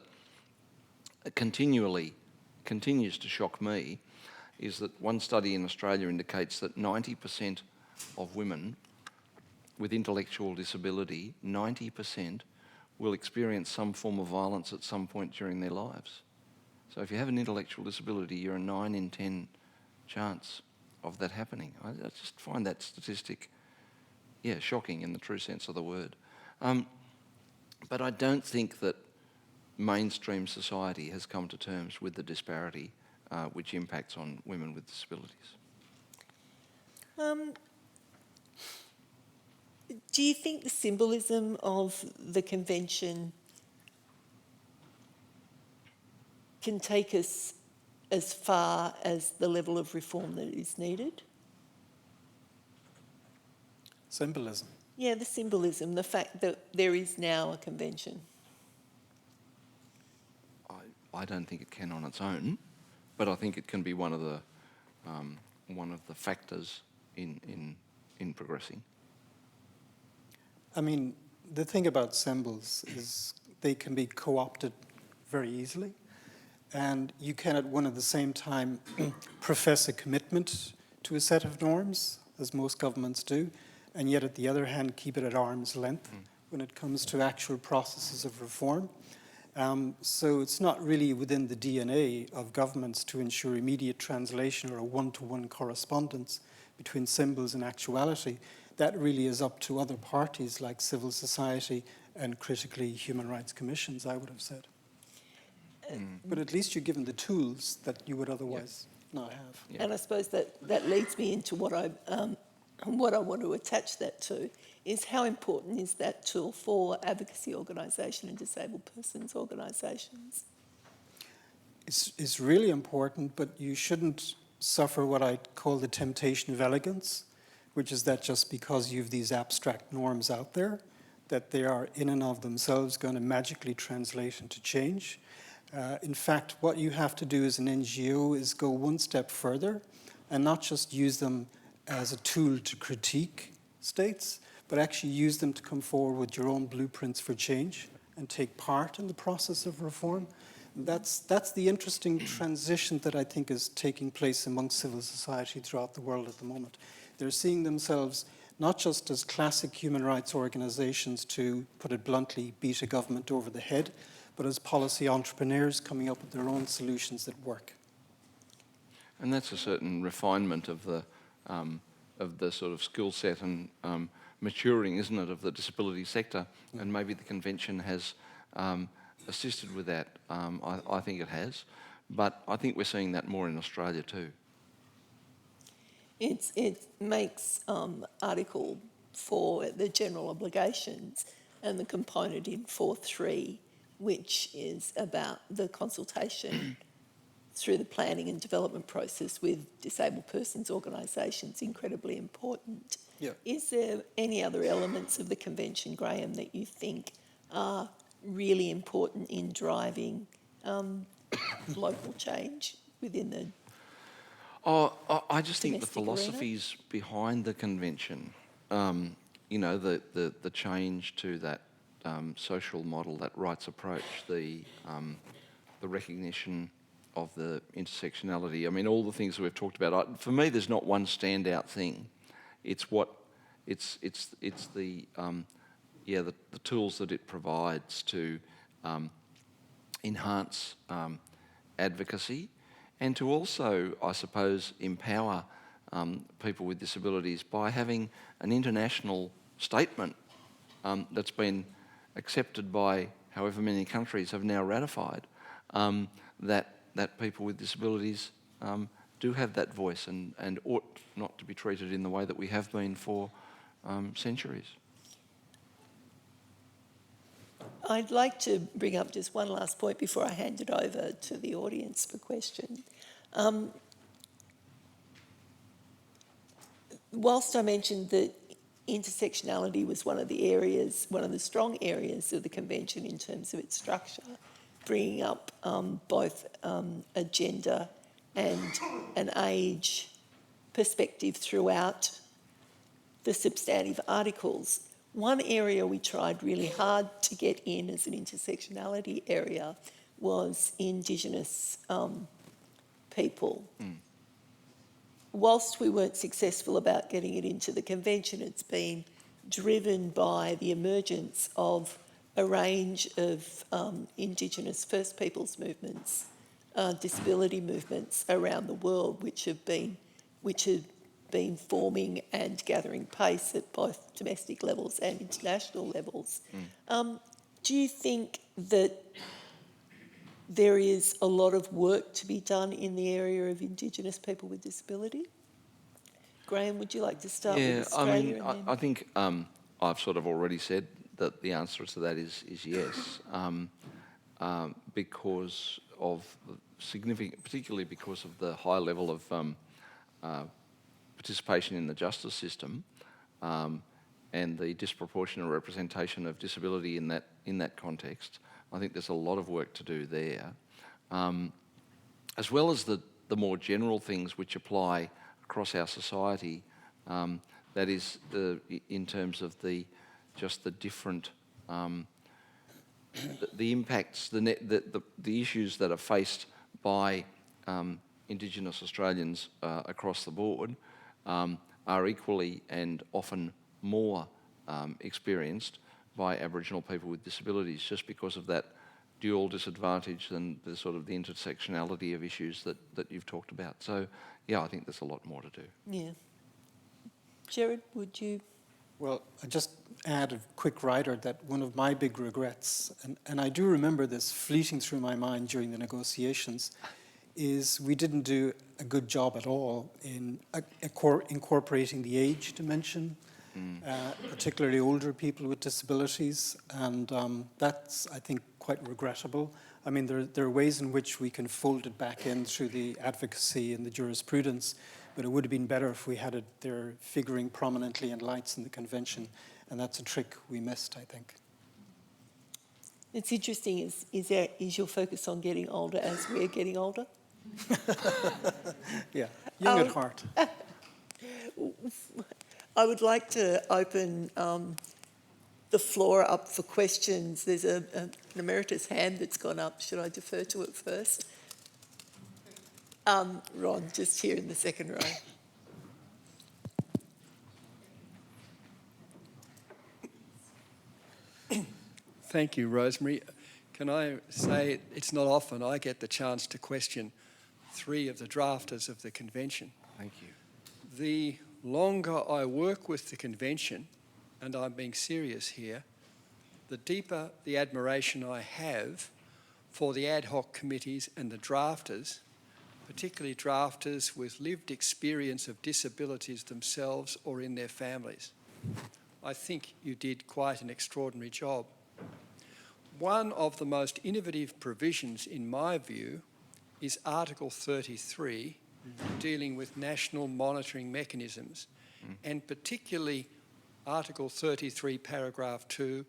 D: continues to shock me is that one study in Australia indicates that 90% of women with intellectual disability, 90% will experience some form of violence at some point during their lives. So if you have an intellectual disability, you're a 9 in 10 chance of that happening. I just find that statistic, shocking in the true sense of the word. But I don't think that mainstream society has come to terms with the disparity which impacts on women with disabilities.
B: Do you think the symbolism of the convention can take us as far as the level of reform that is needed?
C: Symbolism.
B: Yeah, the symbolism, the fact that there is now a convention.
D: I don't think it can on its own, but I think it can be one of the factors in progressing.
C: I mean, the thing about symbols is they can be co-opted very easily, and you can at one at the same time profess a commitment to a set of norms, as most governments do, and yet at the other hand keep it at arm's length when it comes to actual processes of reform. So it's not really within the DNA of governments to ensure immediate translation or a one-to-one correspondence between symbols and actuality. That really is up to other parties like civil society and critically human rights commissions, I would have said. But at least you're given the tools that you would otherwise not have.
B: Yeah. And I suppose that leads me into what I want to attach that to, is how important is that tool for advocacy organisation and disabled persons organisations?
C: It's really important, but you shouldn't suffer what I call the temptation of elegance, which is that just because you have these abstract norms out there, that they are in and of themselves going to magically translate into change. In fact, what you have to do as an NGO is go one step further and not just use them as a tool to critique states, but actually use them to come forward with your own blueprints for change and take part in the process of reform. That's the interesting transition that I think is taking place amongst civil society throughout the world at the moment. They're seeing themselves not just as classic human rights organizations to, put it bluntly, beat a government over the head, but as policy entrepreneurs coming up with their own solutions that work.
D: And that's a certain refinement of the sort of skill set and maturing, isn't it, of the disability sector? And maybe the convention has assisted with that. I think it has, but I think we're seeing that more in Australia too.
B: It makes Article 4, the general obligations, and the component in 4.3, which is about the consultation through the planning and development process with disabled persons organisations, incredibly important.
C: Yeah.
B: Is there any other elements of the convention, Graeme, that you think are really important in driving local change within the
D: I just think the
B: domestic
D: philosophies behind the convention, the change to that social model, that rights approach, the recognition of the intersectionality. I mean, all the things that we've talked about. For me, there's not one standout thing. It's the the tools that it provides to enhance advocacy, and to also, I suppose, empower people with disabilities by having an international statement that's been accepted by however many countries have now ratified, that people with disabilities do have that voice and ought not to be treated in the way that we have been for centuries.
B: I'd like to bring up just one last point before I hand it over to the audience for questions. Whilst I mentioned that intersectionality was one of the strong areas of the convention in terms of its structure, bringing up both a gender and an age perspective throughout the substantive articles. One area we tried really hard to get in as an intersectionality area was Indigenous people. Whilst we weren't successful about getting it into the convention, it's been driven by the emergence of a range of Indigenous First Peoples movements, disability movements around the world, which have been forming and gathering pace at both domestic levels and international levels. Do you think that there is a lot of work to be done in the area of Indigenous people with disability? Graeme, would you like to start with Australia?
D: I think I've sort of already said that the answer to that is yes, because of particularly because of the high level of participation in the justice system and the disproportionate representation of disability in that context. I think there's a lot of work to do there, as well as the more general things which apply across our society. That is, in terms of the different the impacts, the issues that are faced by Indigenous Australians across the board are equally and often more experienced by Aboriginal people with disabilities, just because of that dual disadvantage and the sort of the intersectionality of issues that you've talked about. So, yeah, I think there's a lot more to do.
B: Yeah. Gerard, would you?
C: Well, I just add a quick rider that one of my big regrets, and I do remember this fleeting through my mind during the negotiations, is we didn't do a good job at all in incorporating the age dimension, particularly older people with disabilities, and that's, I think, quite regrettable. I mean, there are ways in which we can fold it back in through the advocacy and the jurisprudence, but it would have been better if we had it there figuring prominently in lights in the convention, and that's a trick we missed, I think.
B: It's interesting, is your focus on getting older as we're getting older?
C: Yeah, young at heart.
B: I would like to open the floor up for questions. There's an emeritus hand that's gone up. Should I defer to it first? Ron, just here in the second row.
E: Thank you, Rosemary. Can I say it's not often I get the chance to question three of the drafters of the convention.
D: Thank you.
E: The longer I work with the convention, and I'm being serious here, the deeper the admiration I have for the ad hoc committees and the drafters, particularly drafters with lived experience of disabilities themselves or in their families. I think you did quite an extraordinary job. One of the most innovative provisions, in my view, is Article 33, dealing with national monitoring mechanisms, and particularly Article 33, paragraph 2,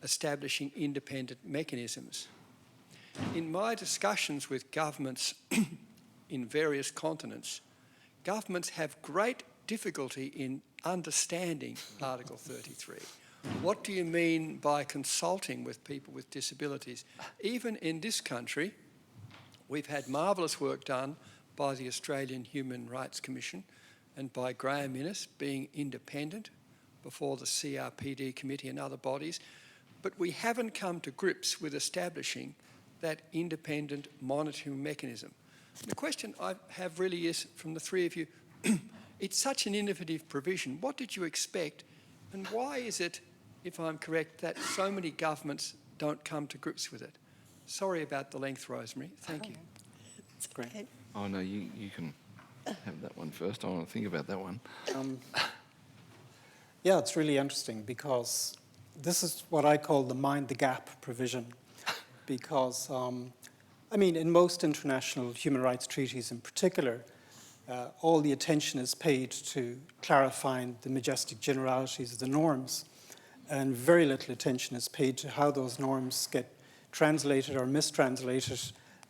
E: establishing independent mechanisms. In my discussions with governments in various continents, governments have great difficulty in understanding Article 33. What do you mean by consulting with people with disabilities? Even in this country, we've had marvellous work done by the Australian Human Rights Commission and by Graeme Innes being independent before the CRPD committee and other bodies, but we haven't come to grips with establishing that independent monitoring mechanism. The question I have really is, from the three of you, it's such an innovative provision. What did you expect, and why is it, if I'm correct, that so many governments don't come to grips with it? Sorry about the length, Rosemary. Thank you.
B: It's great.
D: Oh, no, you can have that one first. I want to think about that one.
C: Yeah, it's really interesting because this is what I call the mind the gap provision. Because, I mean, in most international human rights treaties in particular, all the attention is paid to clarifying the majestic generalities of the norms, and very little attention is paid to how those norms get translated or mistranslated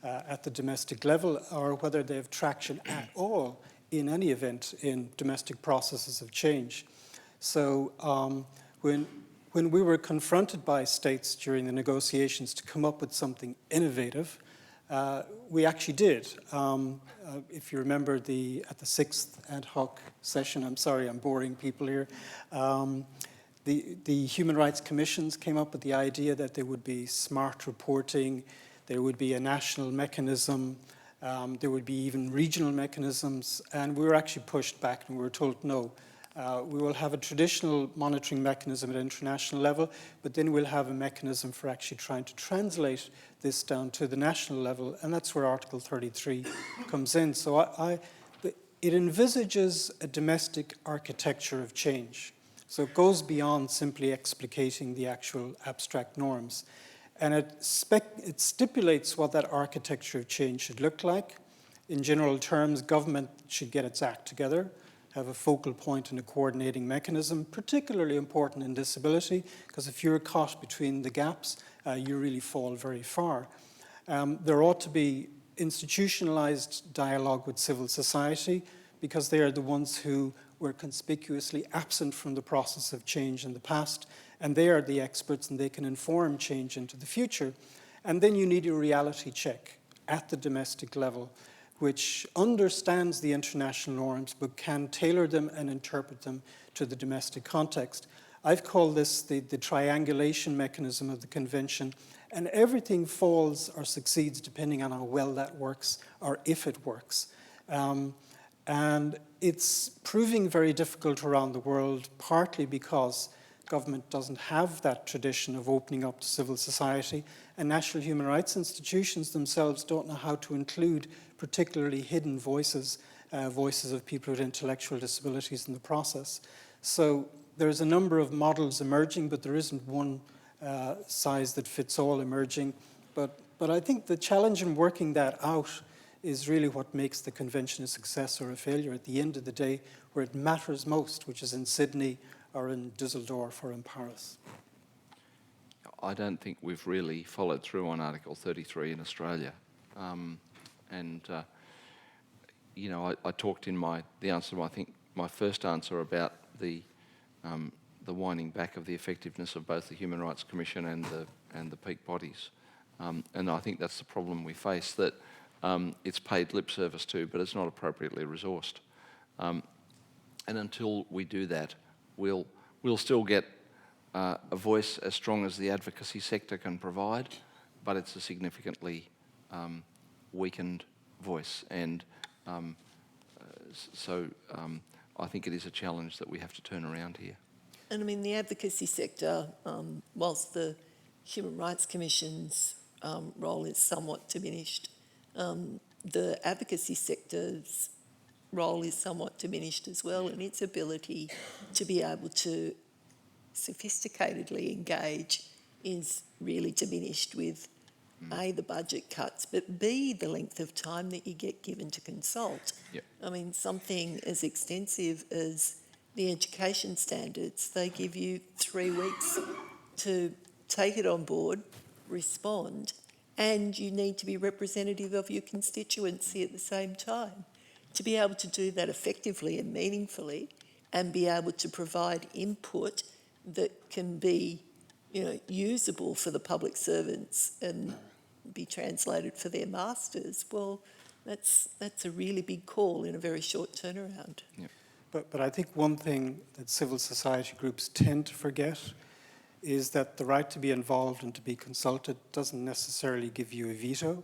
C: at the domestic level, or whether they have traction at all in any event in domestic processes of change. So when we were confronted by states during the negotiations to come up with something innovative, we actually did. If you remember at the 6th ad hoc session, I'm sorry, I'm boring people here, the Human Rights Commissions came up with the idea that there would be smart reporting, there would be a national mechanism, there would be even regional mechanisms, and we were actually pushed back and we were told no. We will have a traditional monitoring mechanism at international level, but then we'll have a mechanism for actually trying to translate this down to the national level, and that's where Article 33 comes in. So it envisages a domestic architecture of change. So it goes beyond simply explicating the actual abstract norms. And it stipulates what that architecture of change should look like. In general terms, government should get its act together, have a focal point and a coordinating mechanism, particularly important in disability, because if you're caught between the gaps, you really fall very far. There ought to be institutionalized dialogue with civil society, because they are the ones who were conspicuously absent from the process of change in the past, and they are the experts and they can inform change into the future. And then you need a reality check at the domestic level, which understands the international norms but can tailor them and interpret them to the domestic context. I've called this the triangulation mechanism of the convention, and everything falls or succeeds depending on how well that works or if it works. And it's proving very difficult around the world, partly because government doesn't have that tradition of opening up to civil society, and national human rights institutions themselves don't know how to include particularly hidden voices, voices of people with intellectual disabilities in the process. So there's a number of models emerging, but there isn't one size that fits all emerging. But I think the challenge in working that out is really what makes the convention a success or a failure at the end of the day, where it matters most, which is in Sydney or in Dusseldorf or in Paris.
D: I don't think we've really followed through on Article 33 in Australia. You know, I talked in the answer to, I think, my first answer about the winding back of the effectiveness of both the Human Rights Commission and the peak bodies. And I think that's the problem we face, that it's paid lip service to, but it's not appropriately resourced. And until we do that, we'll still get a voice as strong as the advocacy sector can provide, but it's a significantly weakened voice. And so I think it is a challenge that we have to turn around here.
B: And I mean, the advocacy sector, whilst the Human Rights Commission's role is somewhat diminished, the advocacy sector's role is somewhat diminished as well, and its ability to be able to sophisticatedly engage is really diminished with A, the budget cuts, but B, the length of time that you get given to consult.
D: Yep.
B: I mean, something as extensive as the education standards, they give you 3 weeks to take it on board, respond, and you need to be representative of your constituency at the same time. To be able to do that effectively and meaningfully and be able to provide input that can be, you know, usable for the public servants and be translated for their masters, well, that's a really big call in a very short turnaround.
D: Yeah.
C: But I think one thing that civil society groups tend to forget is that the right to be involved and to be consulted doesn't necessarily give you a veto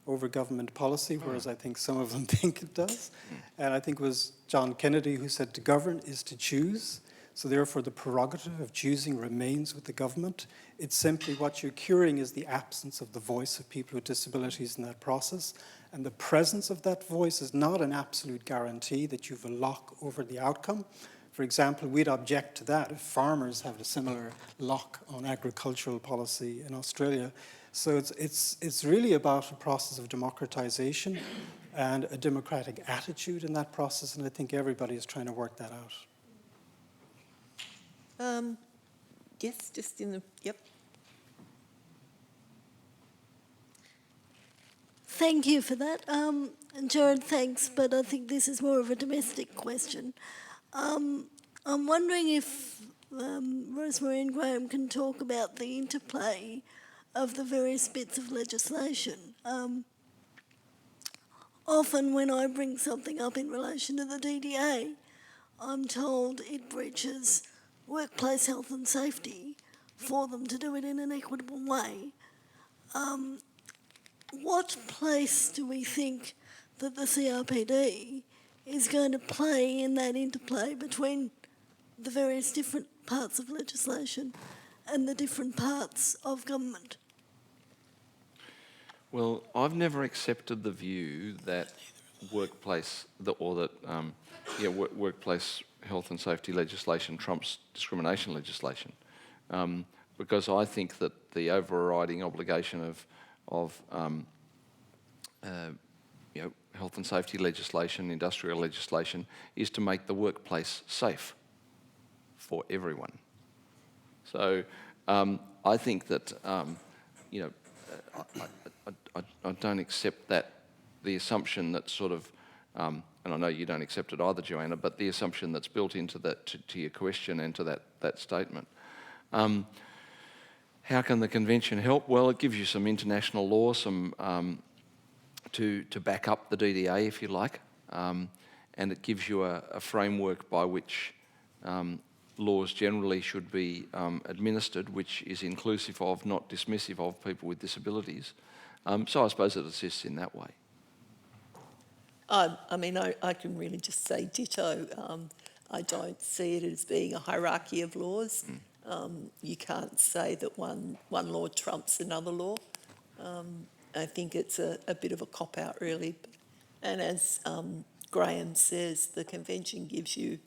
C: over government policy, whereas I think some of them think it does. And I think it was John Kennedy who said to govern is to choose. So therefore the prerogative of choosing remains with the government. It's simply what you're curing is the absence of the voice of people with disabilities in that process. And the presence of that voice is not an absolute guarantee that you've a lock over the outcome. For example, we'd object to that if farmers have a similar lock on agricultural policy in Australia. So it's really about a process of democratization and a democratic attitude in that process, and I think everybody is trying to work that out.
B: Yes, just in the, yep.
F: Thank you for that. And Gerard, thanks, but I think this is more of a domestic question. I'm wondering if Rosemary and Graeme can talk about the interplay of the various bits of legislation. Often when I bring something up in relation to the DDA, I'm told it breaches workplace health and safety for them to do it in an equitable way. What place do we think that the CRPD is going to play in that interplay between the various different parts of legislation and the different parts of government?
D: Well, I've never accepted the view that workplace health and safety legislation trumps discrimination legislation, because I think that the overriding obligation of health and safety legislation, industrial legislation, is to make the workplace safe for everyone. So I think that I don't accept that, the assumption that sort of, and I know you don't accept it either, Joanna, but the assumption that's built into that, to your question and to that statement. How can the convention help? Well, it gives you some international law, some to back up the DDA, if you like, and it gives you a framework by which laws generally should be administered, which is inclusive of, not dismissive of, people with disabilities. So I suppose it assists in that way.
B: I mean, I can really just say ditto. I don't see it as being a hierarchy of laws. You can't say that one law trumps another law. I think it's a bit of a cop-out, really. And as Graeme says, the convention gives you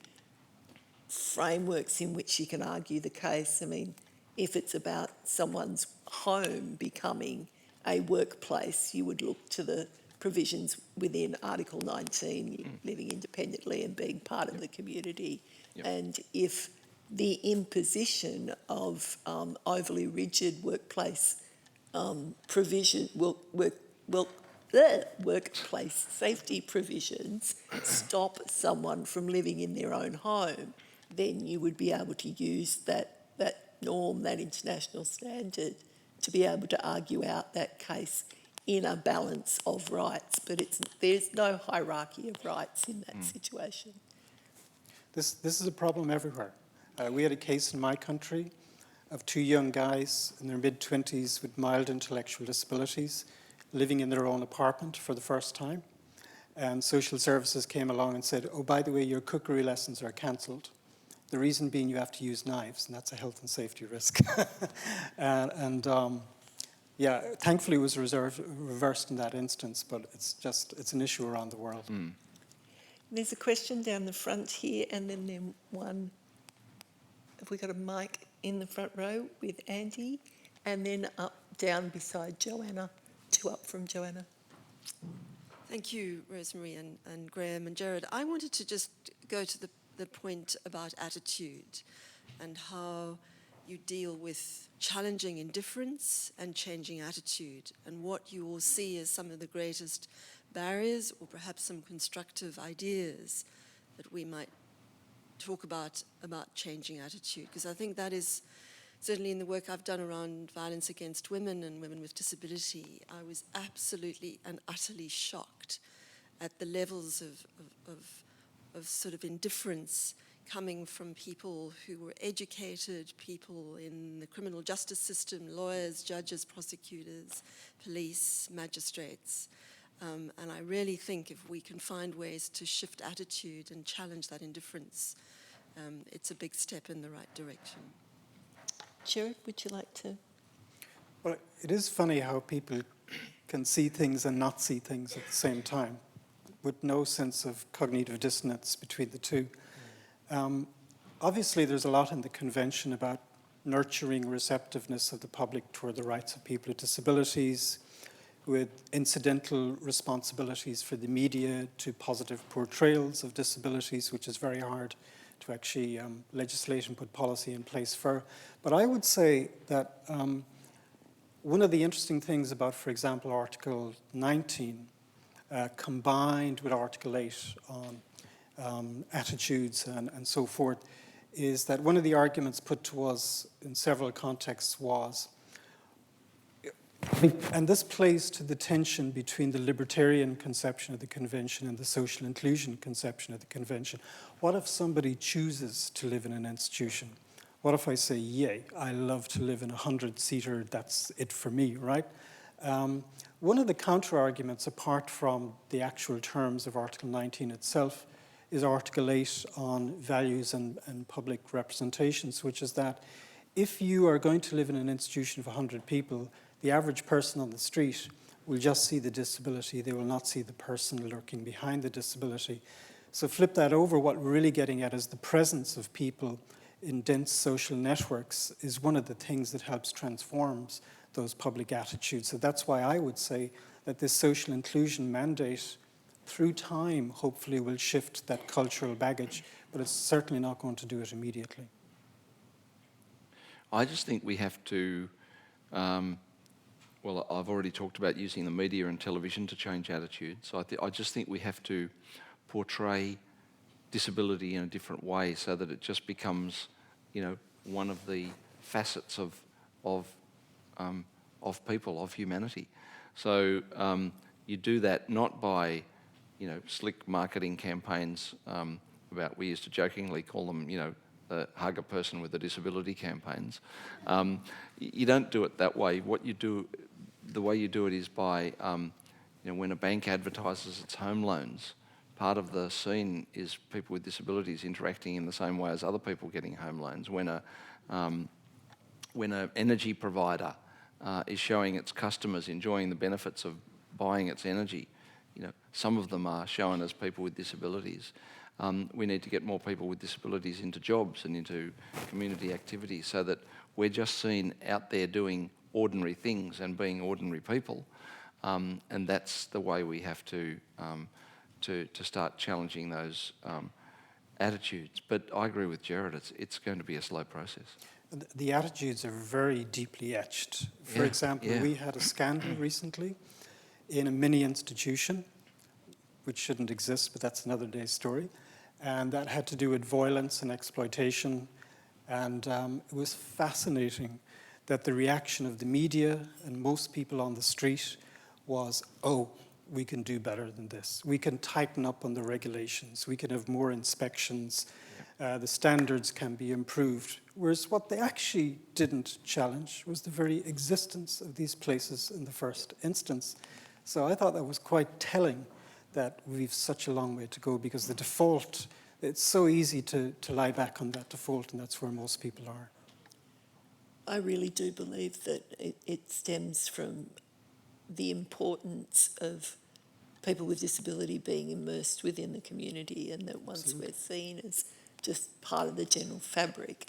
B: frameworks in which you can argue the case. I mean, if it's about someone's home becoming a workplace, you would look to the provisions within Article 19, living independently and being part of the community.
D: Yep.
B: And if the imposition of overly rigid workplace provision, workplace safety provisions stop someone from living in their own home, then you would be able to use that norm, that international standard, to be able to argue out that case in a balance of rights. But there's no hierarchy of rights in that situation.
C: This is a problem everywhere. We had a case in my country of two young guys in their mid-20s with mild intellectual disabilities living in their own apartment for the first time. And social services came along and said, oh, by the way, your cookery lessons are cancelled. The reason being you have to use knives, and that's a health and safety risk. Yeah, thankfully it was reversed in that instance, but it's an issue around the world.
B: There's a question down the front here, and then one. Have we got a mic in the front row with Andy? And then up, down beside Joanna, two up from Joanna.
G: Thank you, Rosemary and Graeme and Gerard. I wanted to just go to the point about attitude and how you deal with challenging indifference and changing attitude, and what you all see as some of the greatest barriers, or perhaps some constructive ideas that we might talk about changing attitude. Because I think that is certainly in the work I've done around violence against women and women with disability. I was absolutely and utterly shocked at the levels of sort of indifference coming from people who were educated, people in the criminal justice system, lawyers, judges, prosecutors, police, magistrates. And I really think if we can find ways to shift attitude and challenge that indifference, it's a big step in the right direction.
B: Gerard, would you like to?
C: Well, it is funny how people can see things and not see things at the same time, with no sense of cognitive dissonance between the two. Obviously, there's a lot in the convention about nurturing receptiveness of the public toward the rights of people with disabilities, with incidental responsibilities for the media to positive portrayals of disabilities, which is very hard to actually legislate and put policy in place for. But I would say that one of the interesting things about, for example, Article 19, combined with Article 8 on attitudes and so forth, is that one of the arguments put to us in several contexts was, and this plays to the tension between the libertarian conception of the convention and the social inclusion conception of the convention. What if somebody chooses to live in an institution? What if I say, yay, I love to live in a 100-seater, that's it for me, right? One of the counter-arguments, apart from the actual terms of Article 19 itself, is Article 8 on values and public representations, which is that if you are going to live in an institution of 100 people, the average person on the street will just see the disability. They will not see the person lurking behind the disability. So flip that over, what we're really getting at is the presence of people in dense social networks is one of the things that helps transform those public attitudes. So that's why I would say that this social inclusion mandate, through time, hopefully will shift that cultural baggage, but it's certainly not going to do it immediately.
D: I just think we have to, well, I've already talked about using the media and television to change attitudes. So I just think we have to portray disability in a different way so that it just becomes, you know, one of the facets of people, of humanity. So you do that not by, you know, slick marketing campaigns about, we used to jokingly call them, you know, the hug a person with a disability campaigns. You don't do it that way. What you do, the way you do it is by, you know, when a bank advertises its home loans, part of the scene is people with disabilities interacting in the same way as other people getting home loans. When an energy provider is showing its customers enjoying the benefits of buying its energy, you know, some of them are shown as people with disabilities. We need to get more people with disabilities into jobs and into community activities so that we're just seen out there doing ordinary things and being ordinary people. And that's the way we have to start challenging those attitudes. But I agree with Gerard, it's going to be a slow process.
C: The attitudes are very deeply etched. For example, we had a scandal recently in a mini institution, which shouldn't exist, but that's another day's story. And that had to do with violence and exploitation. And it was fascinating that the reaction of the media and most people on the street was, oh, we can do better than this. We can tighten up on the regulations. We can have more inspections. The standards can be improved. Whereas what they actually didn't challenge was the very existence of these places in the first instance. So I thought that was quite telling that we've such a long way to go, because the default, it's so easy to lie back on that default, and that's where most people are.
B: I really do believe that it stems from the importance of people with disability being immersed within the community, and that once we're seen as just part of the general fabric,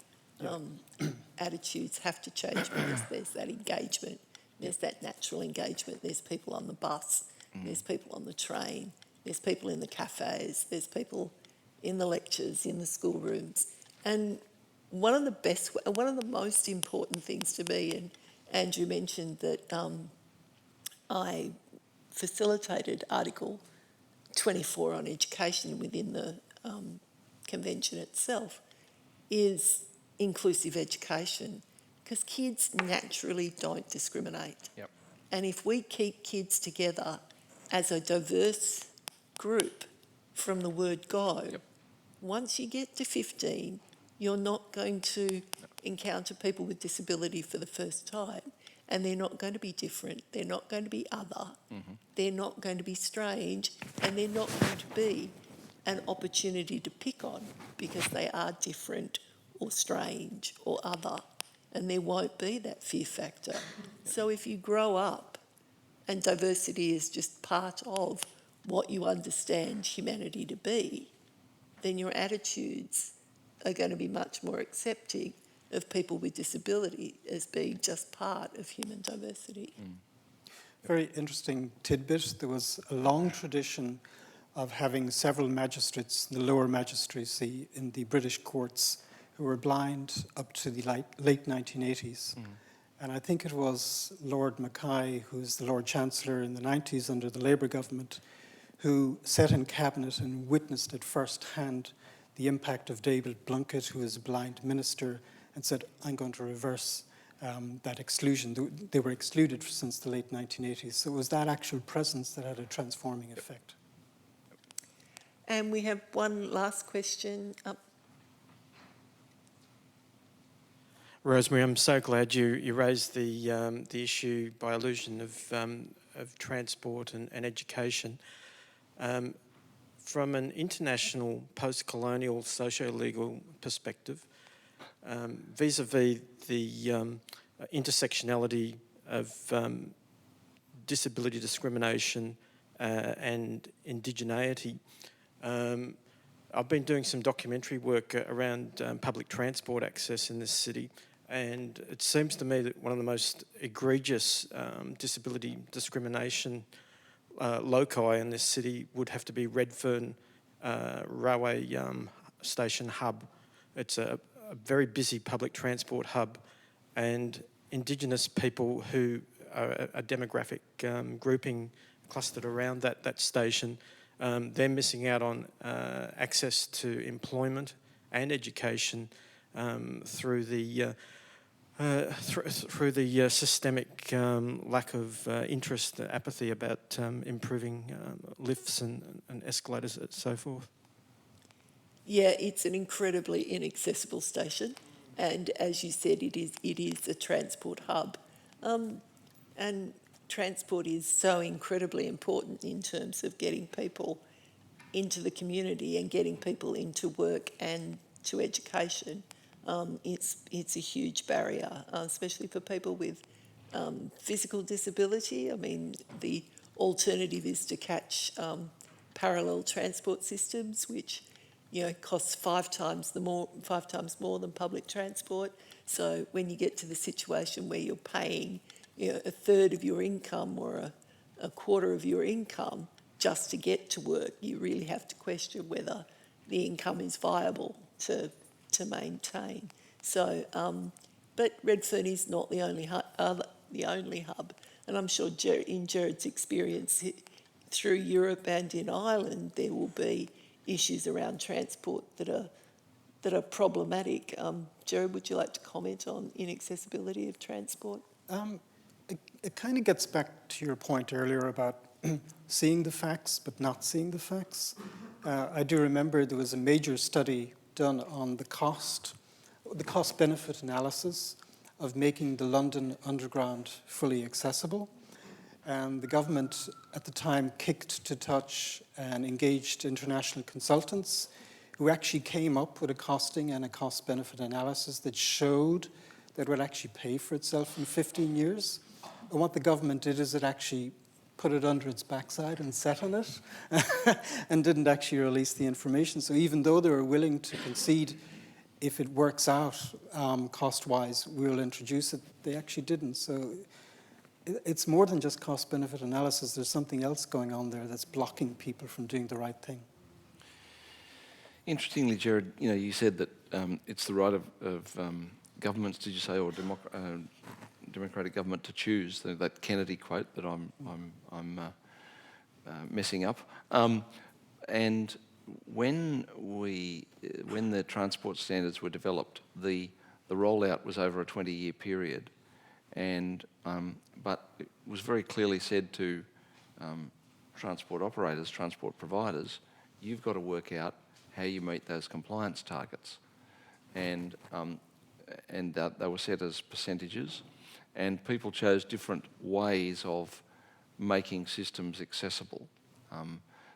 B: attitudes have to change, because there's that engagement, there's that natural engagement, there's people on the bus, there's people on the train, there's people in the cafes, there's people in the lectures, in the schoolrooms. And one of the most important things to me, and Andrew mentioned that I facilitated Article 24 on education within the convention itself, is inclusive education, because kids naturally don't discriminate.
A: Yep.
B: And if we keep kids together as a diverse group from the word go, once you get to 15, you're not going to encounter people with disability for the first time, and they're not going to be different, they're not going to be other, they're not going to be strange, and they're not going to be an opportunity to pick on because they are different or strange or other, and there won't be that fear factor. So if you grow up and diversity is just part of what you understand humanity to be, then your attitudes are going to be much more accepting of people with disability as being just part of human diversity.
C: Very interesting tidbit. There was a long tradition of having several magistrates, the lower magistracy in the British courts, who were blind up to the late 1980s. And I think it was Lord Mackay, who's the Lord Chancellor in the 90s under the Labour government, who sat in cabinet and witnessed at first hand the impact of David Blunkett, who is a blind minister, and said, I'm going to reverse that exclusion. They were excluded since the late 1980s. So it was that actual presence that had a transforming effect.
B: And we have one last question up.
H: Rosemary, I'm so glad you raised the issue by allusion of transport and education. From an international post-colonial socio-legal perspective, vis-a-vis the intersectionality of disability discrimination and indigeneity, I've been doing some documentary work around public transport access in this city, and it seems to me that one of the most egregious disability discrimination loci in this city would have to be Redfern railway station hub. It's a very busy public transport hub, and Indigenous people who are a demographic grouping clustered around that station, they're missing out on access to employment and education through the systemic lack of interest, apathy about improving lifts and escalators and so forth.
B: Yeah, it's an incredibly inaccessible station, and as you said, it is a transport hub, and transport is so incredibly important in terms of getting people into the community and getting people into work and to education. It's a huge barrier, especially for people with physical disability. I mean, the alternative is to catch parallel transport systems, which costs five times more than public transport. So when you get to the situation where you're paying a third of your income or a quarter of your income just to get to work, you really have to question whether the income is viable to maintain. So, but Redfern is not the only hub, and I'm sure in Gerard's experience through Europe and in Ireland, there will be issues around transport that are problematic. Gerard, would you like to comment on inaccessibility of transport?
C: It kind of gets back to your point earlier about seeing the facts but not seeing the facts. I do remember there was a major study done on the cost-benefit analysis of making the London Underground fully accessible. And the government at the time kicked to touch and engaged international consultants who actually came up with a costing and a cost-benefit analysis that showed that it would actually pay for itself in 15 years. And what the government did is it actually put it under its backside and sat on it and didn't actually release the information. So even though they were willing to concede, if it works out cost-wise, we'll introduce it, they actually didn't. So it's more than just cost-benefit analysis. There's something else going on there that's blocking people from doing the right thing.
D: Interestingly, Gerard, you said that it's the right of governments, did you say, or democratic government to choose, that Kennedy quote that I'm messing up. And when the transport standards were developed, the rollout was over a 20-year period, and but it was very clearly said to transport operators, transport providers, you've got to work out how you meet those compliance targets. And they were set as percentages, and people chose different ways of making systems accessible.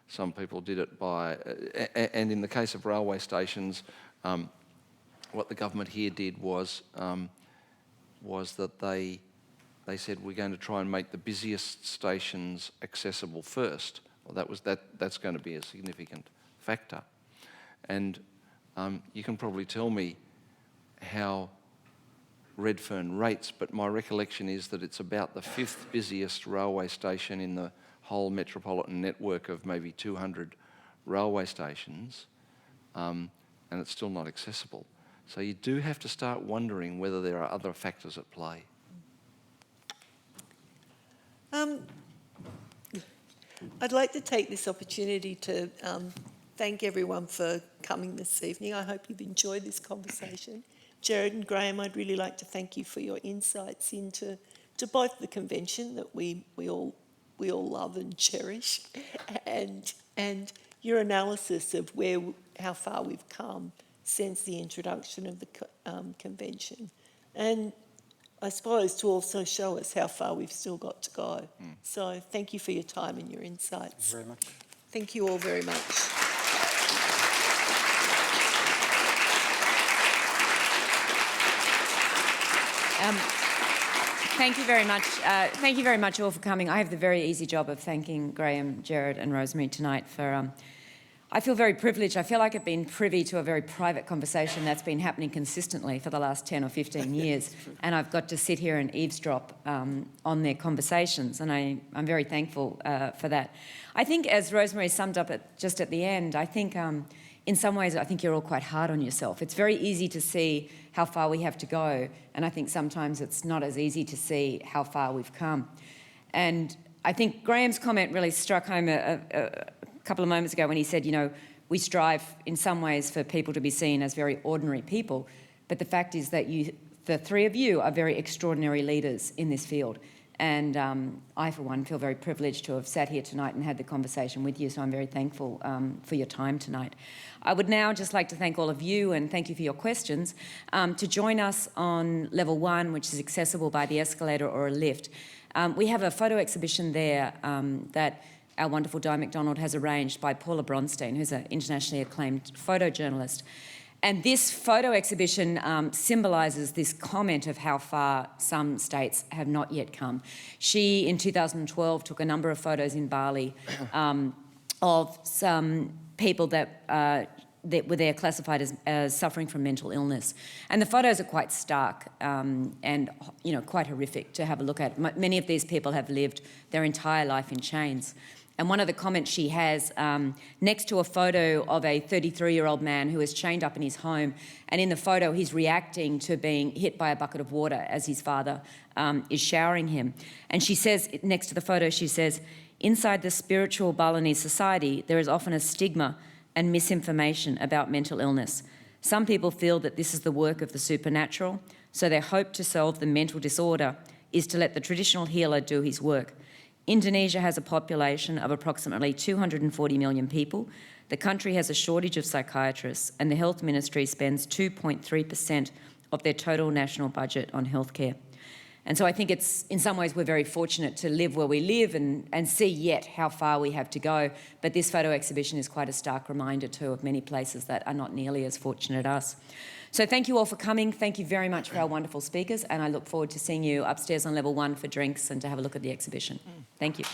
D: Some people did it by, and in the case of railway stations, what the government here did was that they said, we're going to try and make the busiest stations accessible first. Well, that's going to be a significant factor. And you can probably tell me how Redfern rates, but my recollection is that it's about the 5th busiest railway station in the whole metropolitan network of maybe 200 railway stations, and it's still not accessible. So you do have to start wondering whether there are other factors at play.
B: I'd like to take this opportunity to thank everyone for coming this evening. I hope you've enjoyed this conversation. Gerard and Graeme, I'd really like to thank you for your insights into both the convention that we all love and cherish, and your analysis of how far we've come since the introduction of the convention, and I suppose to also show us how far we've still got to go. So thank you for your time and your insights.
C: Thank you very much.
B: Thank you all very much.
I: Thank you very much. Thank you very much all for coming. I have the very easy job of thanking Graeme, Gerard and Rosemary tonight for... I feel very privileged. I feel like I've been privy to a very private conversation that's been happening consistently for the last 10 or 15 years, and I've got to sit here and eavesdrop on their conversations, and I'm very thankful for that. I think, as Rosemary summed up just at the end, I think in some ways I think you're all quite hard on yourself. It's very easy to see how far we have to go, and I think sometimes it's not as easy to see how far we've come. And I think Graeme's comment really struck home a couple of moments ago when he said, you know, we strive in some ways for people to be seen as very ordinary people, but the fact is that the three of you are very extraordinary leaders in this field. And I, for one, feel very privileged to have sat here tonight and had the conversation with you, so I'm very thankful for your time tonight. I would now just like to thank all of you, and thank you for your questions, to join us on level 1, which is accessible by the escalator or a lift. We have a photo exhibition there that our wonderful Di McDonald has arranged by Paula Bronstein, who's an internationally acclaimed photojournalist. And this photo exhibition symbolises this comment of how far some states have not yet come. She, in 2012, took a number of photos in Bali of some people that were there classified as suffering from mental illness. And the photos are quite stark and, you know, quite horrific to have a look at. Many of these people have lived their entire life in chains. And one of the comments she has next to a photo of a 33-year-old man who is chained up in his home, and in the photo he's reacting to being hit by a bucket of water as his father is showering him. And she says, next to the photo, she says, inside the spiritual Balinese society, there is often a stigma and misinformation about mental illness. Some people feel that this is the work of the supernatural, so their hope to solve the mental disorder is to let the traditional healer do his work. Indonesia has a population of approximately 240 million people. The country has a shortage of psychiatrists, and the Health Ministry spends 2.3% of their total national budget on healthcare. And so I think it's, in some ways, we're very fortunate to live where we live and see yet how far we have to go. But this photo exhibition is quite a stark reminder, too, of many places that are not nearly as fortunate as us. So thank you all for coming. Thank you very much for our wonderful speakers, and I look forward to seeing you upstairs on level 1 for drinks and to have a look at the exhibition. Thank you.